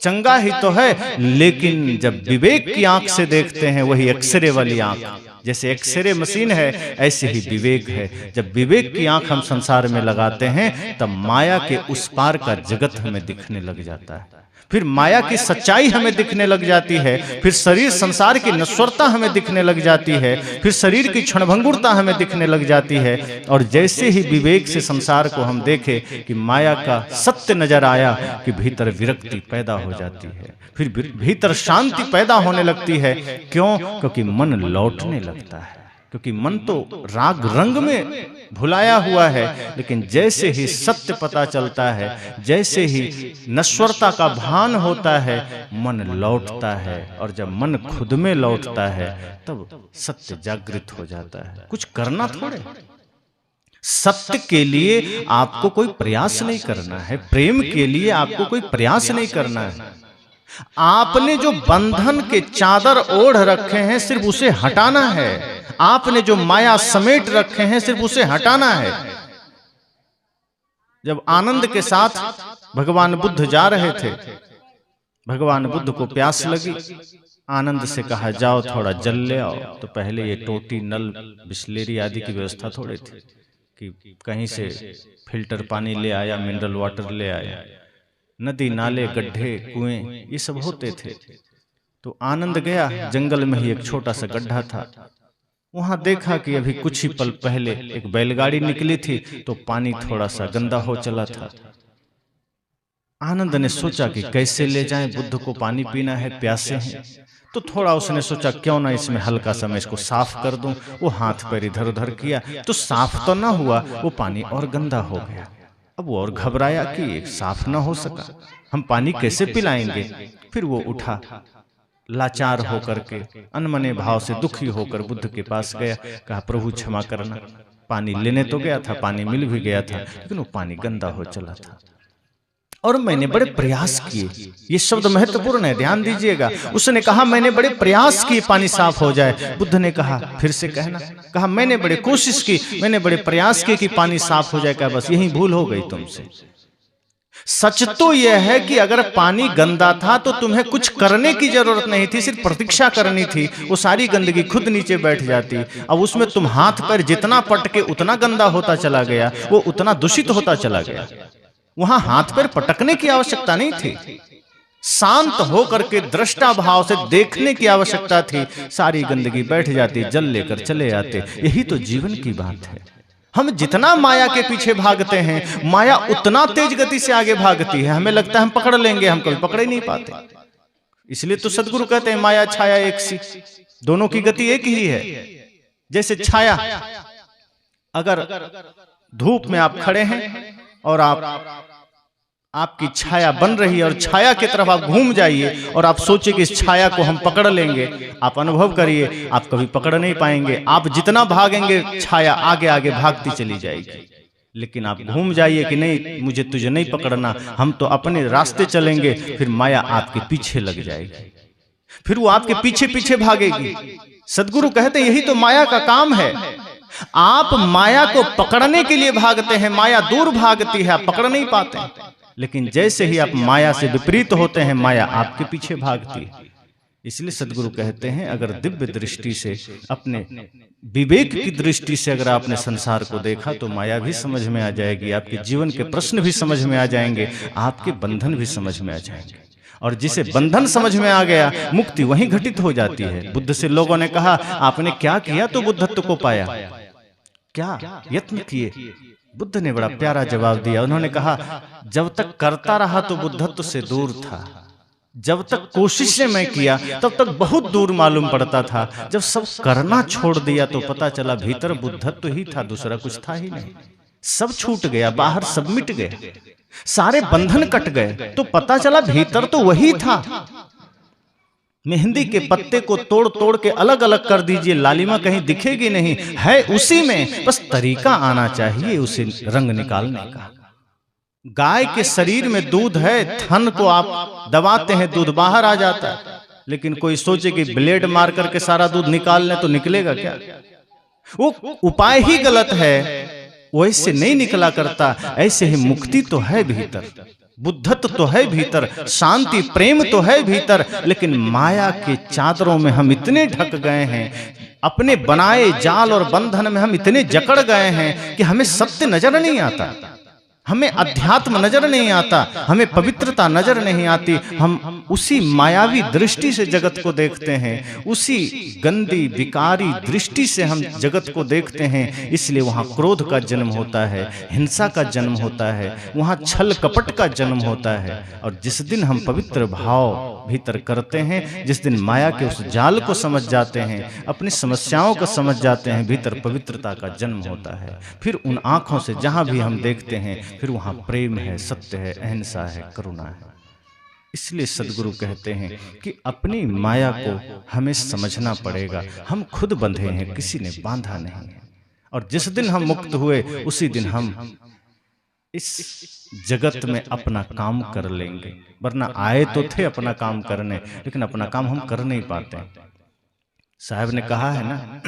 चंगा ही तो है। लेकिन जब विवेक की आंख से देखते हैं, वही एक्सरे वाली आंख, जैसे एक्सरे मशीन है ऐसे ही विवेक है। जब विवेक की आंख हम संसार में लगाते हैं, तब माया के उस पार का जगत हमें दिखने लग जाता है। फिर माया की सच्चाई हमें दिखने लग जाती है, फिर शरीर संसार की नश्वरता हमें दिखने लग जाती है, फिर शरीर की क्षणभंगुरता हमें दिखने लग जाती है। और जैसे ही विवेक से संसार को हम देखें कि माया का सत्य नजर आया, कि भीतर विरक्ति पैदा हो जाती है, फिर भीतर शांति पैदा होने लगती है। क्यों? क्योंकि मन लौटने लगता है, क्योंकि मन तो राग रंग में भुलाया हुआ है। लेकिन जैसे ही सत्य पता चलता है, जैसे ही नश्वरता का भान होता है, मन लौटता है। और जब मन खुद में लौटता है, तब सत्य जागृत हो जाता है। कुछ करना थोड़े, सत्य के लिए आपको कोई प्रयास नहीं करना है, प्रेम के लिए आपको कोई प्रयास नहीं करना है। आपने जो बंधन के चादर ओढ़ रखे हैं, सिर्फ उसे हटाना है। आपने जो माया समेट रखे हैं, सिर्फ उसे हटाना है। जब आनंद के साथ भगवान बुद्ध जा रहे थे, भगवान बुद्ध को प्यास लगी, आनंद से कहा जाओ थोड़ा जल ले आओ। तो पहले ये टोटी, नल, बिस्लेरी आदि की व्यवस्था थोड़ी थी कि कहीं से फिल्टर पानी ले आया, मिनरल वाटर ले आया। नदी, नाले, गड्ढे, कुएं, ये सब होते थे। तो आनंद गया, जंगल में ही एक छोटा सा गड्ढा था। वहां देखा कि अभी कुछ ही पल पहले एक बैलगाड़ी निकली थी, तो पानी थोड़ा सा गंदा हो चला था। आनंद ने सोचा कि कैसे ले जाएं, बुद्ध को पानी पीना है, प्यासे हैं। तो थोड़ा उसने सोचा क्यों ना इसमें हल्का सा मैं इसको साफ कर दूं। वो हाथ पैर इधर उधर किया, तो साफ तो ना हुआ, वो पानी और गंदा हो गया। अब वो और घबराया कि साफ ना हो सका, हम पानी कैसे पिलाएंगे। फिर वो उठा, लाचार होकर के, अनमने भाव से दुखी होकर बुद्ध के पास गया, कहा प्रभु क्षमा करना। पानी लेने तो गया था, पानी मिल भी गया था, लेकिन वो पानी गंदा हो चला था और मैंने बड़े प्रयास किए। ये शब्द महत्वपूर्ण है, ध्यान दीजिएगा। उसने कहा मैंने बड़े प्रयास किए पानी साफ हो जाए। बुद्ध ने कहा फिर से कहना, कहा मैंने बड़े कोशिश की, मैंने बड़े प्रयास किए कि पानी साफ हो जाए। क्या बस यही भूल हो गई तुमसे? सच तो यह है कि अगर पानी गंदा था तो तुम्हें कुछ करने की जरूरत नहीं थी, सिर्फ प्रतीक्षा करनी थी। वो सारी गंदगी खुद नीचे बैठ जाती। अब उसमें तुम हाथ पैर जितना पटके उतना गंदा होता चला गया, वो उतना दूषित होता चला गया। वहां हाथ पैर पटकने की आवश्यकता नहीं थी, शांत होकर के दृष्टा भाव से देखने की आवश्यकता थी। सारी गंदगी बैठ जाती, जल लेकर चले आते। यही तो जीवन की बात है। हम जितना माया के पीछे भागते हैं, माया उतना तेज गति से आगे भागती है। हमें लगता है हम पकड़ लेंगे, हम कभी पकड़ ही नहीं पाते। इसलिए तो सदगुरु कहते हैं माया छाया एक सी, दोनों की गति एक ही है। जैसे छाया, अगर धूप में आप खड़े हैं और आपकी छाया बन रही है और छाया की तरफ आप घूम जाइए और आप सोचिए कि इस छाया को हम पकड़ लेंगे, आप अनुभव करिए आप कभी पकड़ नहीं पाएंगे। आप जितना भागेंगे छाया आगे आगे भागती चली जाएगी। लेकिन आप घूम जाइए कि नहीं मुझे तुझे नहीं पकड़ना, हम तो अपने रास्ते चलेंगे, फिर माया आपके पीछे लग जाएगी, फिर वो आपके पीछे पीछे भागेगी। सदगुरु कहते यही तो माया का काम है। आप माया को पकड़ने के लिए भागते हैं, माया दूर भागती है, आप पकड़ नहीं पाते। लेकिन जैसे ही आप माया से विपरीत होते हैं, माया आपके पीछे भागती है। इसलिए सदगुरु कहते हैं अगर दिव्य दृष्टि से, अपने विवेक की दृष्टि से अगर आपने संसार को देखा तो माया भी समझ में आ जाएगी, आपके जीवन के प्रश्न भी समझ में आ जाएंगे, आपके बंधन भी समझ में आ जाएंगे। और जिसे बंधन समझ में आ गया, मुक्ति वहीं घटित हो जाती है। बुद्ध से लोगों ने कहा आपने क्या किया तो बुद्धत्व को पाया, क्या यत्न किए? बुद्ध ने बड़ा प्यारा जवाब दिया। उन्होंने कहा जब तक करता रहा तो बुद्धत्व से दूर था, जब तक कोशिशें मैं किया तब तक बहुत दूर मालूम पड़ता था, जब सब करना छोड़ दिया तो पता चला भीतर बुद्धत्व ही था, दूसरा कुछ था ही नहीं। सब छूट गया, बाहर सब मिट गए, सारे बंधन कट गए, तो पता चला भीतर तो वही था। मेहंदी के पत्ते को तोड़ तोड़ के अलग अलग कर दीजिए, लालिमा कहीं दिखेगी नहीं, है उसी में, बस तरीका आना चाहिए उसे रंग निकालने का। गाय के शरीर में दूध है, थन को आप दबाते हैं, दूध बाहर आ जाता है, लेकिन कोई सोचे कि ब्लेड मार करके सारा दूध निकाल लें तो निकलेगा क्या? वो उपाय ही गलत है, वैसे नहीं निकला करता। ऐसे ही मुक्ति तो है भीतर, बुद्धत्व तो है भीतर, शांति प्रेम तो है भीतर, लेकिन माया के चादरों में हम इतने ढक गए हैं, अपने बनाए जाल और बंधन में हम इतने जकड़ गए हैं कि हमें सत्य नजर नहीं आता, हमें अध्यात्म नजर नहीं आता, हमें पवित्रता नजर नहीं आती। हम उसी मायावी दृष्टि से जगत को देखते हैं, उसी गंदी विकारी दृष्टि से हम जगत को देखते हैं। इसलिए वहाँ क्रोध का जन्म होता है, हिंसा का जन्म होता है, वहाँ छल कपट का जन्म होता है। और जिस दिन हम पवित्र भाव भीतर करते हैं, जिस दिन माया के उस जाल को समझ जाते हैं, अपनी समस्याओं को समझ जाते हैं, भीतर पवित्रता का जन्म होता है। फिर उन आंखों से जहां भी हम देखते हैं, फिर वहां प्रेम है, सत्य है, अहिंसा है, करुणा है। इसलिए सदगुरु कहते हैं कि अपनी माया को हमें समझना पड़ेगा। हम खुद बंधे हैं, किसी ने बांधा नहीं है। और जिस दिन हम मुक्त हुए, उसी दिन हम इस जगत में अपना काम कर लेंगे। वरना आए तो थे अपना काम करने, लेकिन अपना काम हम कर नहीं पाते। साहब ने कहा है ना